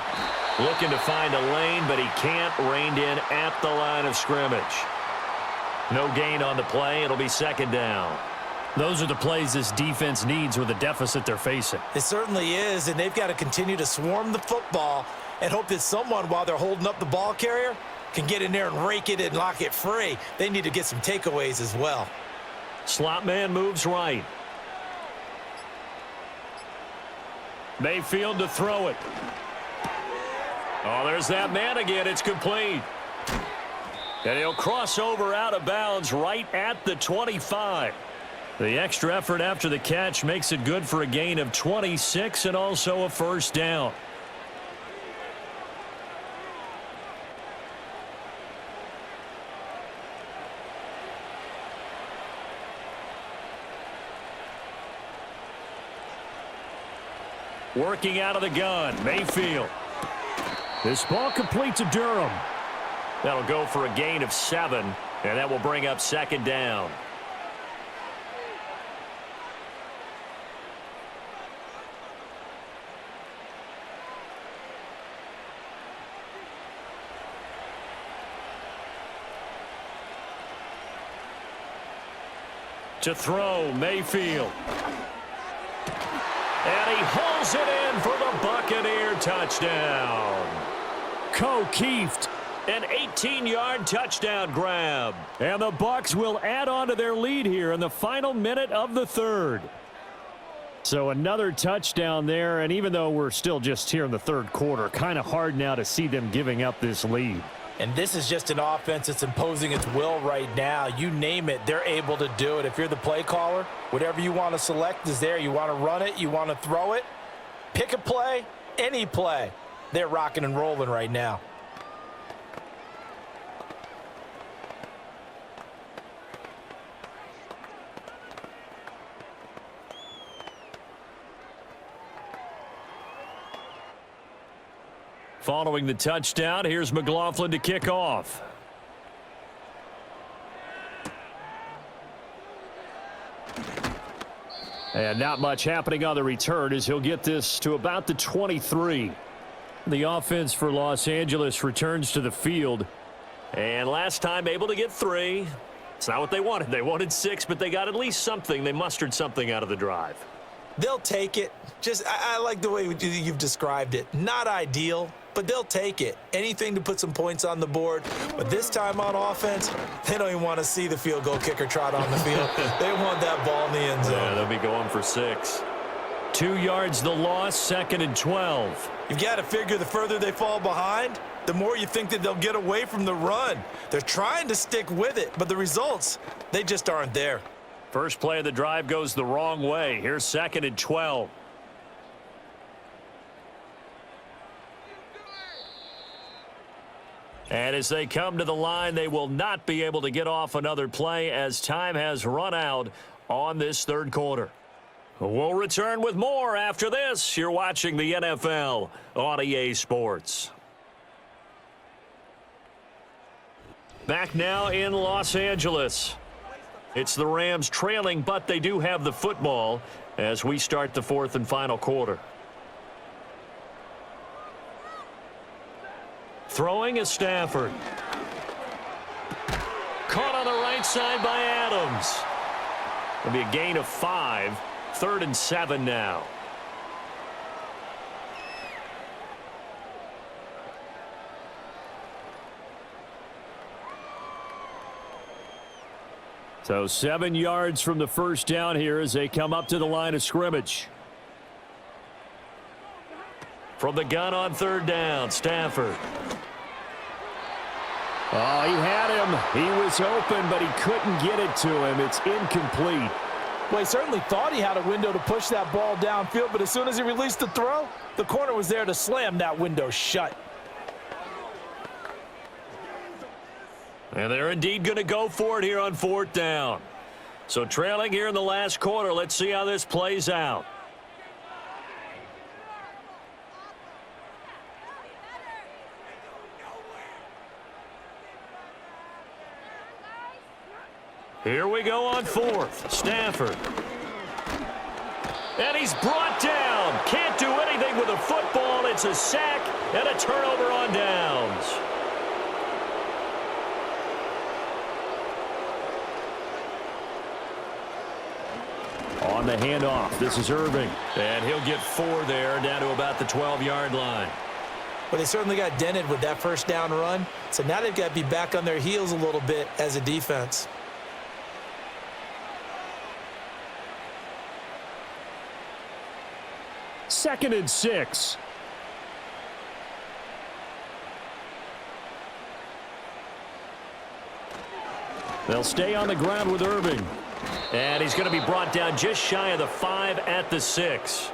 Looking to find a lane, but he can't. Reined in at the line of scrimmage. No gain on the play. It'll be 2nd down. Those are the plays this defense needs with the deficit they're facing. It certainly is, and they've got to continue to swarm the football and hope that someone, while they're holding up the ball carrier, can get in there and rake it and lock it free. They need to get some takeaways as well. Slot man moves right. Mayfield to throw it. Oh, there's that man again. It's complete. And he'll cross over out of bounds right at the 25. The extra effort after the catch makes it good for a gain of 26 and also a 1st down. Working out of the gun, Mayfield. This ball complete to Durham. That'll go for a gain of 7, and that will bring up second down. To throw, Mayfield. And he hauls it in for the Buccaneer touchdown. Keeft, an 18-yard touchdown grab. And the Bucs will add on to their lead here in the final minute of the third. So another touchdown there, and even though we're still just here in the third quarter, kind of hard now to see them giving up this lead. And this is just an offense that's imposing its will right now. You name it, they're able to do it. If you're the play caller, whatever you want to select is there. You want to run it, you want to throw it. Pick a play, any play. They're rocking and rolling right now. Following the touchdown, here's McLaughlin to kick off. And not much happening on the return as he'll get this to about the 23. The offense for Los Angeles returns to the field. And last time able to get 3. It's not what they wanted. They wanted 6, but they got at least something. They mustered something out of the drive. They'll take it. I like the way you've described it. Not ideal, but they'll take it. Anything to put some points on the board. But this time on offense, they don't even want to see the field goal kicker trot on the field. They want that ball in the end zone. Yeah, they'll be going for 6. 2 yards the loss, 2nd and 12. You've got to figure the further they fall behind, the more you think that they'll get away from the run. They're trying to stick with it, but the results, they just aren't there. First play of the drive goes the wrong way. Here's 2nd and 12. And as they come to the line, they will not be able to get off another play as time has run out on this third quarter. We'll return with more after this. You're watching the NFL on EA Sports. Back now in Los Angeles. It's the Rams trailing, but they do have the football as we start the 4th and final quarter. Throwing is Stafford. Caught on the right side by Adams. It'll be a gain of 5. 3rd and 7 now. So 7 yards from the first down here as they come up to the line of scrimmage. From the gun on 3rd down, Stafford. Oh, he had him. He was open, but he couldn't get it to him. It's incomplete. Well, he certainly thought he had a window to push that ball downfield, but as soon as he released the throw, the corner was there to slam that window shut. And they're indeed going to go for it here on 4th down. So trailing here in the last quarter. Let's see how this plays out. Here we go on 4th. Stafford. And he's brought down. Can't do anything with a football. It's a sack and a turnover on downs. On the handoff, this is Irving. And he'll get 4 there, down to about the 12-yard line. But they certainly got dented with that first down run. So now they've got to be back on their heels a little bit as a defense. Second and 6. They'll stay on the ground with Irving. And he's going to be brought down just shy of the 5 at the 6.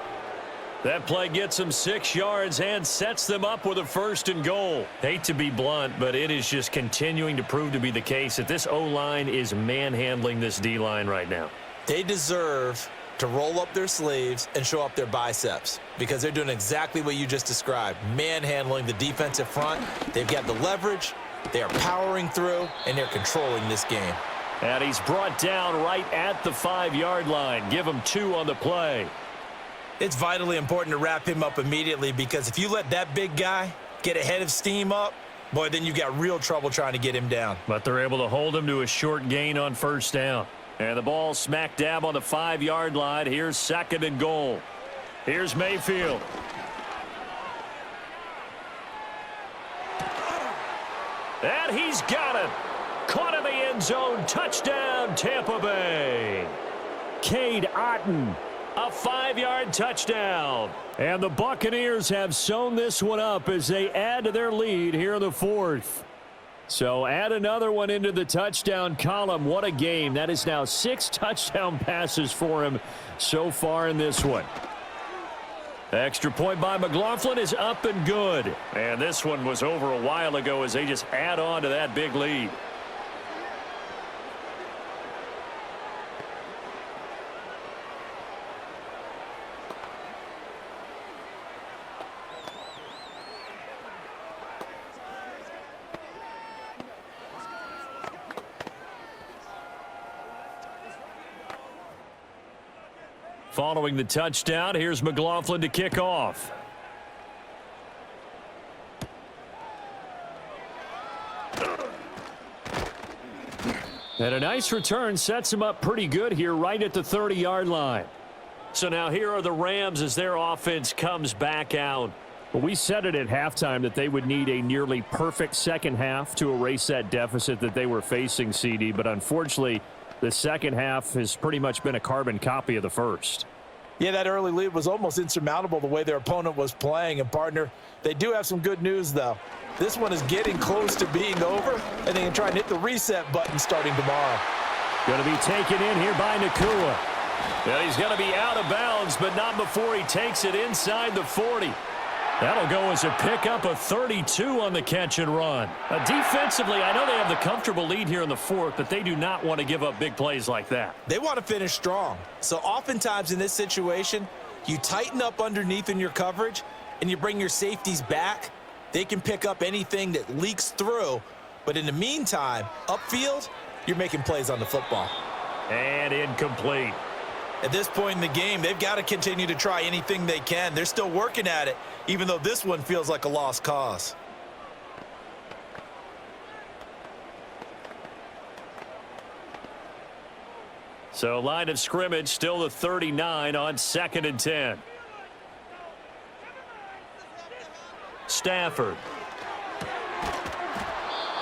That play gets them 6 yards and sets them up with a 1st and goal. Hate to be blunt, but it is just continuing to prove to be the case that this O-line is manhandling this D-line right now. They deserve to roll up their sleeves and show up their biceps because they're doing exactly what you just described, manhandling the defensive front. They've got the leverage, they are powering through, and they're controlling this game. And he's brought down right at the 5-yard line. Give him 2 on the play. It's vitally important to wrap him up immediately because if you let that big guy get a head of steam up, boy, then you've got real trouble trying to get him down. But they're able to hold him to a short gain on first down. And the ball smack dab on the 5-yard line. Here's 2nd and goal. Here's Mayfield. And he's got it. Caught in the end zone. Touchdown, Tampa Bay. Cade Otton, a 5-yard touchdown. And the Buccaneers have sewn this one up as they add to their lead here in the 4th. So add another one into the touchdown column. What a game. That is now 6 touchdown passes for him so far in this one. Extra point by McLaughlin is up and good. And this one was over a while ago as they just add on to that big lead. Following the touchdown, here's McLaughlin to kick off. And a nice return sets him up pretty good here right at the 30-yard line. So now here are the Rams as their offense comes back out. Well, we said it at halftime that they would need a nearly perfect second half to erase that deficit that they were facing, CD, but unfortunately, the second half has pretty much been a carbon copy of the first. Yeah, that early lead was almost insurmountable the way their opponent was playing. And, partner, they do have some good news, though. This one is getting close to being over, and they can try and hit the reset button starting tomorrow. Going to be taken in here by Nakua. Well, he's going to be out of bounds, but not before he takes it inside the 40. That'll go as a pickup of 32 on the catch and run. Defensively, I know they have the comfortable lead here in the 4th, but they do not want to give up big plays like that. They want to finish strong. So oftentimes in this situation, you tighten up underneath in your coverage and you bring your safeties back. They can pick up anything that leaks through. But in the meantime, upfield, you're making plays on the football. And incomplete. At this point in the game, they've got to continue to try anything they can. They're still working at it, even though this one feels like a lost cause. So line of scrimmage still the 39 on 2nd and 10. Stafford.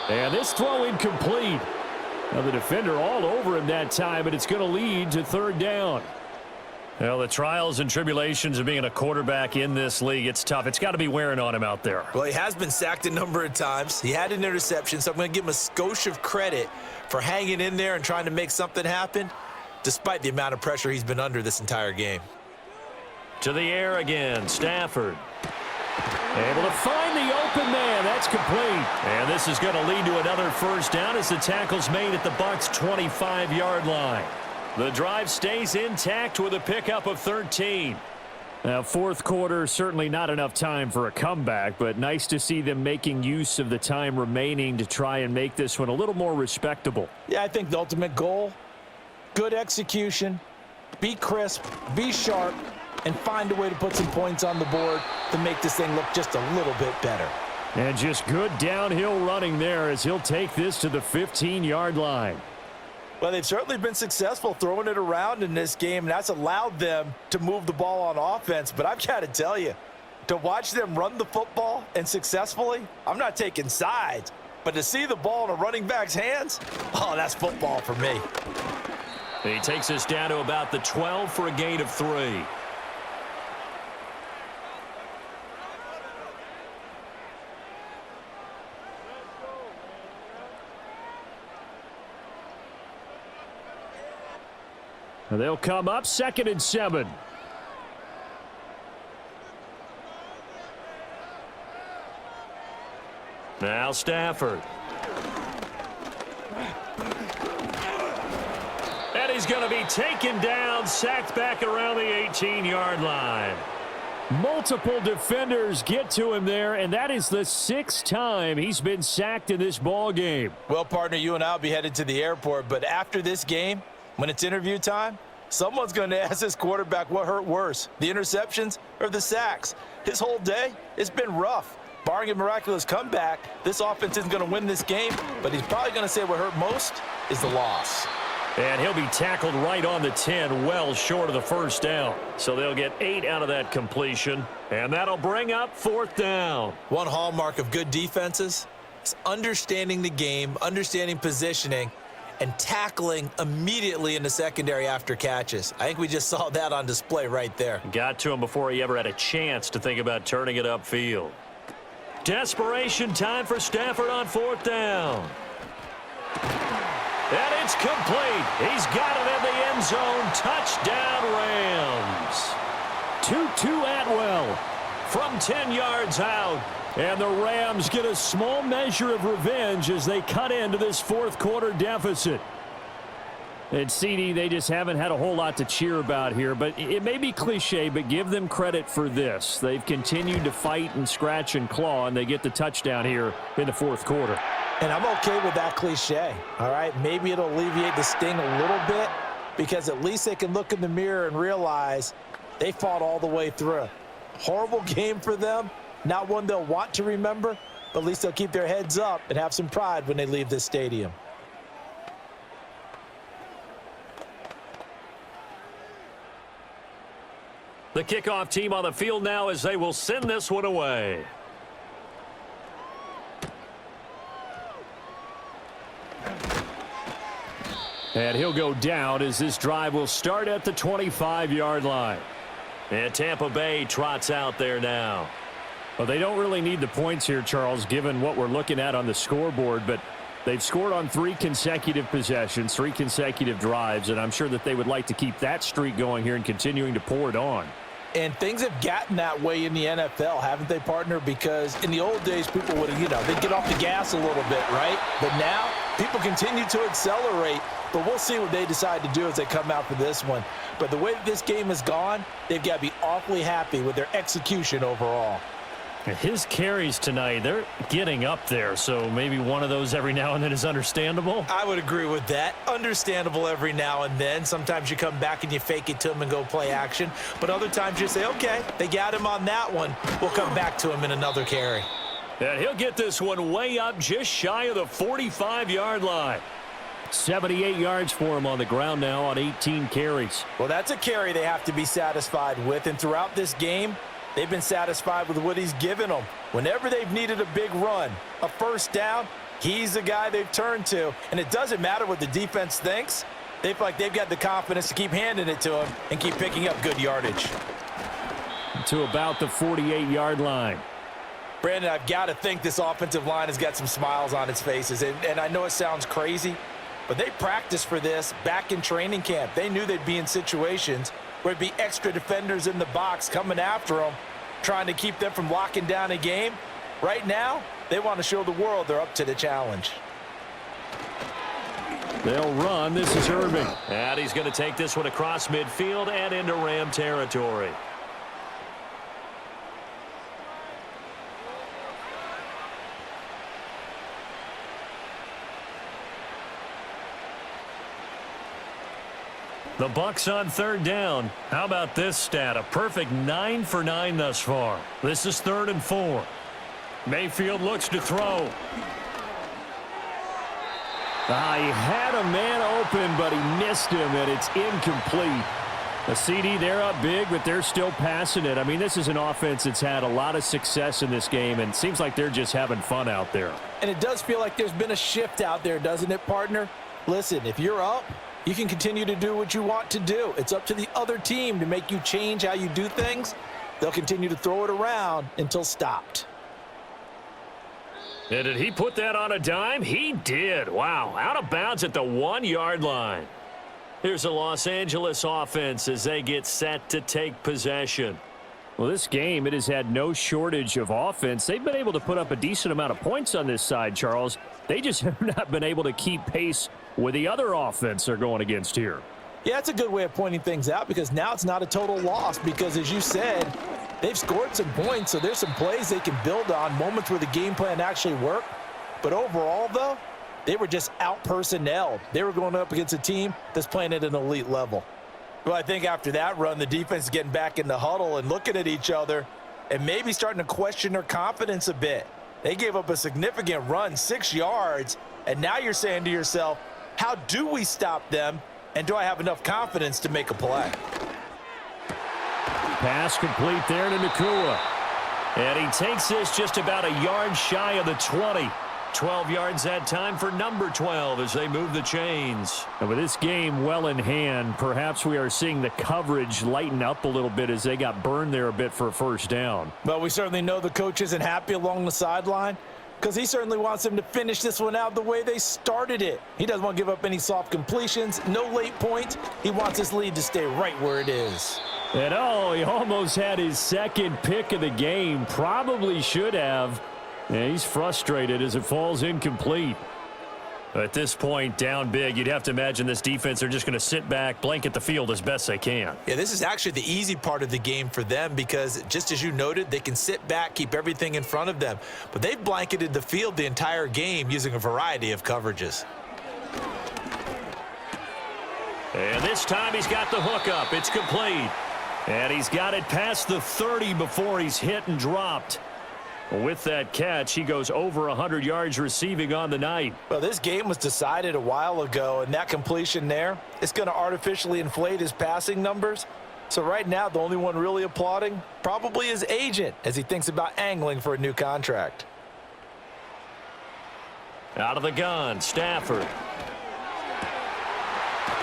And this throw incomplete. Now the defender all over him that time, but it's going to lead to 3rd down. Well, the trials and tribulations of being a quarterback in this league, it's tough. It's got to be wearing on him out there. Well, he has been sacked a number of times. He had an interception, so I'm going to give him a skosh of credit for hanging in there and trying to make something happen, despite the amount of pressure he's been under this entire game. To the air again, Stafford. Able to find the open man. That's complete. And this is going to lead to another first down as the tackle's made at the Bucs' 25-yard line. The drive stays intact with a pickup of 13. Now, 4th quarter, certainly not enough time for a comeback, but nice to see them making use of the time remaining to try and make this one a little more respectable. Yeah, I think the ultimate goal, good execution, be crisp, be sharp, and find a way to put some points on the board to make this thing look just a little bit better. And just good downhill running there as he'll take this to the 15-yard line. Well, they've certainly been successful throwing it around in this game, and that's allowed them to move the ball on offense. But I've got to tell you, to watch them run the football and successfully, I'm not taking sides, but to see the ball in a running back's hands, oh, that's football for me. He takes us down to about the 12 for a gain of 3. They'll come up 2nd and 7. Now Stafford. And he's He's going to be taken down, sacked back around the 18-yard line. Multiple defenders get to him there, and that is the 6th time he's been sacked in this ball game. Well, partner, you and I will be headed to the airport, but after this game, when it's interview time, someone's going to ask this quarterback what hurt worse, the interceptions or the sacks. His whole day, it's been rough. Barring a miraculous comeback, this offense isn't going to win this game, but he's probably going to say what hurt most is the loss. And he'll be tackled right on the 10, well short of the first down. So they'll get 8 out of that completion, and that'll bring up 4th down. One hallmark of good defenses is understanding the game, understanding positioning, and tackling immediately in the secondary after catches. I think we just saw that on display right there. Got to him before he ever had a chance to think about turning it upfield. Desperation time for Stafford on 4th down. And it's complete. He's got it in the end zone. Touchdown, Rams. 2-2 Atwell From 10 yards out. And the Rams get a small measure of revenge as they cut into this 4th quarter deficit. And CD, they just haven't had a whole lot to cheer about here, but it may be cliche, but give them credit for this. They've continued to fight and scratch and claw, and they get the touchdown here in the 4th quarter. And I'm okay with that cliche, all right? Maybe it'll alleviate the sting a little bit because at least they can look in the mirror and realize they fought all the way through. Horrible game for them, not one they'll want to remember, but at least they'll keep their heads up and have some pride when they leave this stadium. The kickoff team on the field now as they will send this one away. And he'll go down as this drive will start at the 25-yard line. And Tampa Bay trots out there now. Well, they don't really need the points here, Charles, given what we're looking at on the scoreboard, but they've scored on 3 consecutive possessions, 3 consecutive drives, and I'm sure that they would like to keep that streak going here and continuing to pour it on. And things have gotten that way in the NFL, haven't they, partner? Because in the old days, people would, they'd get off the gas a little bit, right? But now, people continue to accelerate. But we'll see what they decide to do as they come out for this one. But the way that this game has gone, they've got to be awfully happy with their execution overall. His carries tonight, they're getting up there, so maybe one of those every now and then is understandable. I would agree with that. Understandable every now and then. Sometimes you come back and you fake it to him and go play action. But other times you say, okay, they got him on that one. We'll come back to him in another carry. And he'll get this one way up just shy of the 45-yard line. 78 yards for him on the ground now on 18 carries. Well, that's a carry they have to be satisfied with. And throughout this game, they've been satisfied with what he's given them. Whenever they've needed a big run, a first down, he's the guy they've turned to. And it doesn't matter what the defense thinks. They feel like they've got the confidence to keep handing it to him and keep picking up good yardage. To about the 48-yard line. Brandon, I've got to think this offensive line has got some smiles on its faces. And I know it sounds crazy, but they practiced for this back in training camp. They knew they'd be in situations where there'd be extra defenders in the box coming after them, trying to keep them from locking down a game. Right now, they want to show the world they're up to the challenge. They'll run. This is Irving. And he's going to take this one across midfield and into Ram territory. The Bucs on 3rd down. How about this stat? A perfect 9 for 9 thus far. This is 3rd and 4. Mayfield looks to throw. He had a man open, but he missed him, and it's incomplete. A CD, they're up big, but they're still passing it. I mean, this is an offense that's had a lot of success in this game, and it seems like they're just having fun out there. And it does feel like there's been a shift out there, doesn't it, partner? Listen, if you're up, you can continue to do what you want to do. It's up to the other team to make you change how you do things. They'll continue to throw it around until stopped. And did he put that on a dime? He did. Wow, out of bounds at the 1-yard line. Here's the Los Angeles offense as they get set to take possession. Well, this game, it has had no shortage of offense. They've been able to put up a decent amount of points on this side, Charles. They just have not been able to keep pace with the other offense they're going against here. Yeah, it's a good way of pointing things out because now it's not a total loss because, as you said, they've scored some points, so there's some plays they can build on, moments where the game plan actually worked. But overall, though, they were just out-personnelled. They were going up against a team that's playing at an elite level. Well, I think after that run, the defense is getting back in the huddle and looking at each other and maybe starting to question their confidence a bit. They gave up a significant run, 6 yards, and now you're saying to yourself, how do we stop them, and do I have enough confidence to make a play? Pass complete there to Nakua. And he takes this just about a yard shy of the 20. 12 yards that time for number 12 as they move the chains. And with this game well in hand, perhaps we are seeing the coverage lighten up a little bit as they got burned there a bit for a first down. Well, we certainly know the coach isn't happy along the sideline because he certainly wants them to finish this one out the way they started it. He doesn't want to give up any soft completions, no late points. He wants his lead to stay right where it is. And oh, he almost had his second pick of the game. Probably should have. Yeah, he's frustrated as it falls incomplete. At this point, down big, you'd have to imagine this defense are just going to sit back, blanket the field as best they can. Yeah, this is actually the easy part of the game for them because, just as you noted, they can sit back, keep everything in front of them. But they've blanketed the field the entire game using a variety of coverages. And this time he's got the hook up. It's complete. And he's got it past the 30 before he's hit and dropped. With that catch, he goes over 100 yards receiving on the night. Well, this game was decided a while ago, and that completion there is going to artificially inflate his passing numbers. So right now, the only one really applauding probably his agent as he thinks about angling for a new contract. Out of the gun, Stafford.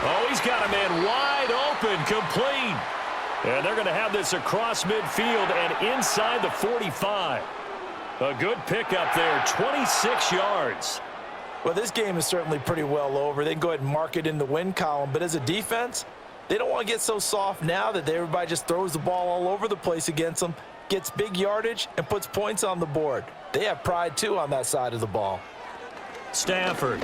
Oh, he's got a man wide open, complete. And they're going to have this across midfield and inside the 45. A good pickup there, 26 yards. Well, this game is certainly pretty well over. They can go ahead and mark it in the win column. But as a defense, they don't want to get so soft now that everybody just throws the ball all over the place against them, gets big yardage, and puts points on the board. They have pride, too, on that side of the ball. Stafford.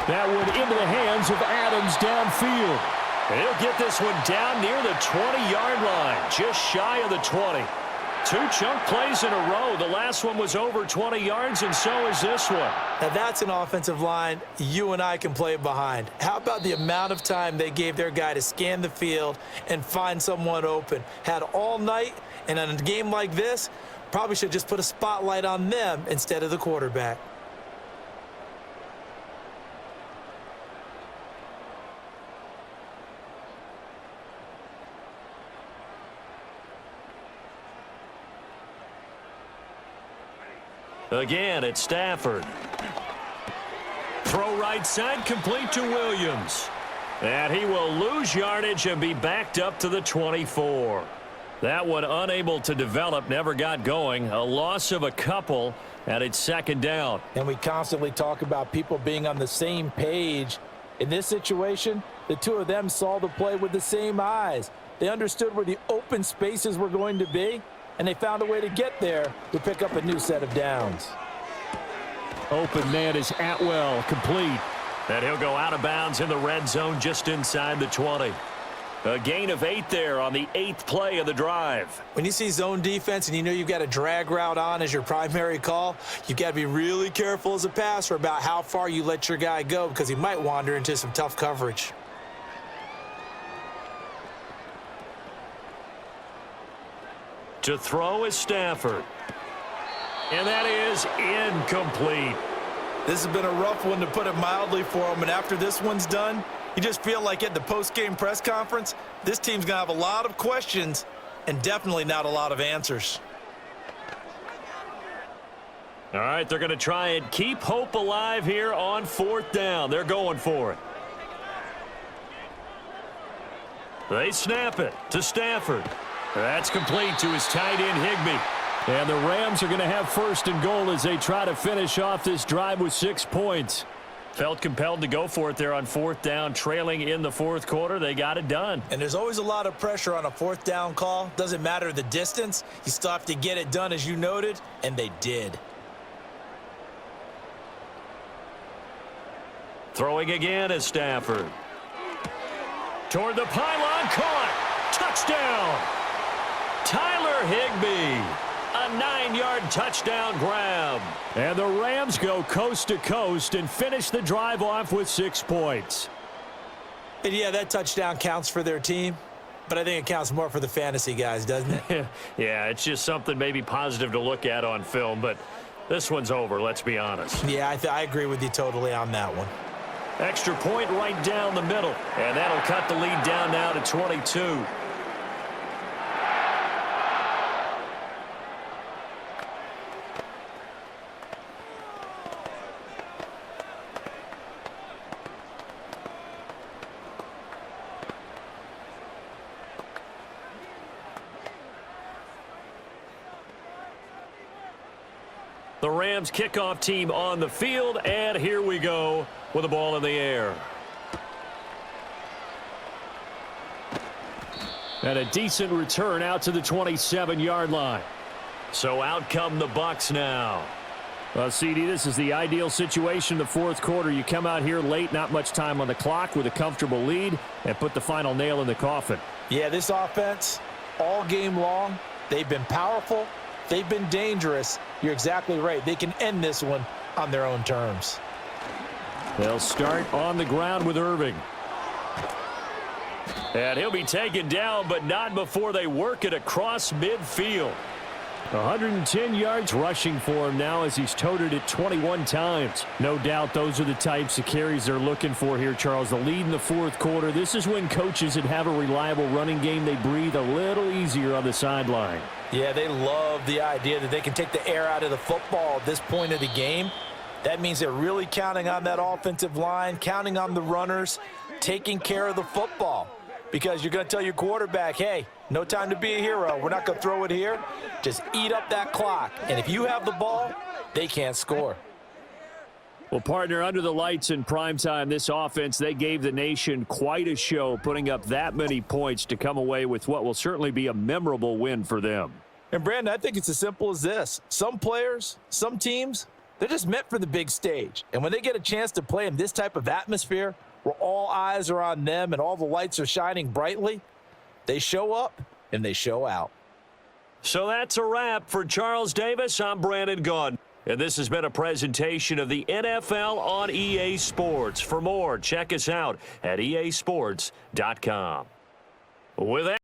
That one into the hands of Adams downfield. He'll get this one down near the 20-yard line, just shy of the 20. 2 chunk plays in a row. The last one was over 20 yards, and so is this one. Now, that's an offensive line you and I can play behind. How about the amount of time they gave their guy to scan the field and find someone open? Had all night, and in a game like this, probably should just put a spotlight on them instead of the quarterback. Again, it's Stafford. Throw right side, complete to Williams. And he will lose yardage and be backed up to the 24. That one unable to develop, never got going. A loss of a couple, and it's second down. And we constantly talk about people being on the same page. In this situation, the two of them saw the play with the same eyes. They understood where the open spaces were going to be, and they found a way to get there to pick up a new set of downs. Open man is Atwell, complete. And he'll go out of bounds in the red zone just inside the 20. A gain of 8 there on the 8th play of the drive. When you see zone defense and you know you've got a drag route on as your primary call, you've got to be really careful as a passer about how far you let your guy go because he might wander into some tough coverage. To throw is Stafford. And that is incomplete. This has been a rough one, to put it mildly, for him. And after this one's done, you just feel like at the post-game press conference, this team's going to have a lot of questions and definitely not a lot of answers. All right, they're going to try and keep hope alive here on 4th down. They're going for it. They snap it to Stafford. That's complete to his tight end, Higbee. And the Rams are going to have 1st and goal as they try to finish off this drive with 6 points. Felt compelled to go for it there on 4th down, trailing in the 4th quarter. They got it done. And there's always a lot of pressure on a 4th down call. Doesn't matter the distance. You still have to get it done, as you noted, and they did. Throwing again is Stafford. Toward the pylon, caught. Touchdown. Tyler Higbee. A 9-yard touchdown grab. And the Rams go coast to coast and finish the drive off with 6 points. And yeah, that touchdown counts for their team, but I think it counts more for the fantasy guys, doesn't it? Yeah, it's just something maybe positive to look at on film, but this one's over, let's be honest. Yeah, I agree with you totally on that one. Extra point right down the middle, and that'll cut the lead down now to 22. The Rams kickoff team on the field, and here we go with the ball in the air. And a decent return out to the 27-yard line. So out come the Bucs now. Well, CD, this is the ideal situation in the fourth quarter. You come out here late, not much time on the clock, with a comfortable lead, and put the final nail in the coffin. Yeah, this offense, all game long, they've been powerful. They've been dangerous. You're exactly right. They can end this one on their own terms. They'll start on the ground with Irving. And he'll be taken down, but not before they work it across midfield. 110 yards rushing for him now as he's toted it 21 times. No doubt those are the types of carries they're looking for here, Charles. The lead in the fourth quarter. This is when coaches that have a reliable running game, they breathe a little easier on the sideline. Yeah, they love the idea that they can take the air out of the football at this point of the game. That means they're really counting on that offensive line, counting on the runners, taking care of the football. Because you're going to tell your quarterback, hey, no time to be a hero. We're not going to throw it here. Just eat up that clock. And if you have the ball, they can't score. Well, partner, under the lights in primetime, this offense, they gave the nation quite a show, putting up that many points to come away with what will certainly be a memorable win for them. And, Brandon, I think it's as simple as this. Some players, some teams, they're just meant for the big stage. And when they get a chance to play in this type of atmosphere, where all eyes are on them and all the lights are shining brightly, they show up and they show out. So that's a wrap for Charles Davis. I'm Brandon Gaudin. And this has been a presentation of the NFL on EA Sports. For more, check us out at easports.com. With that,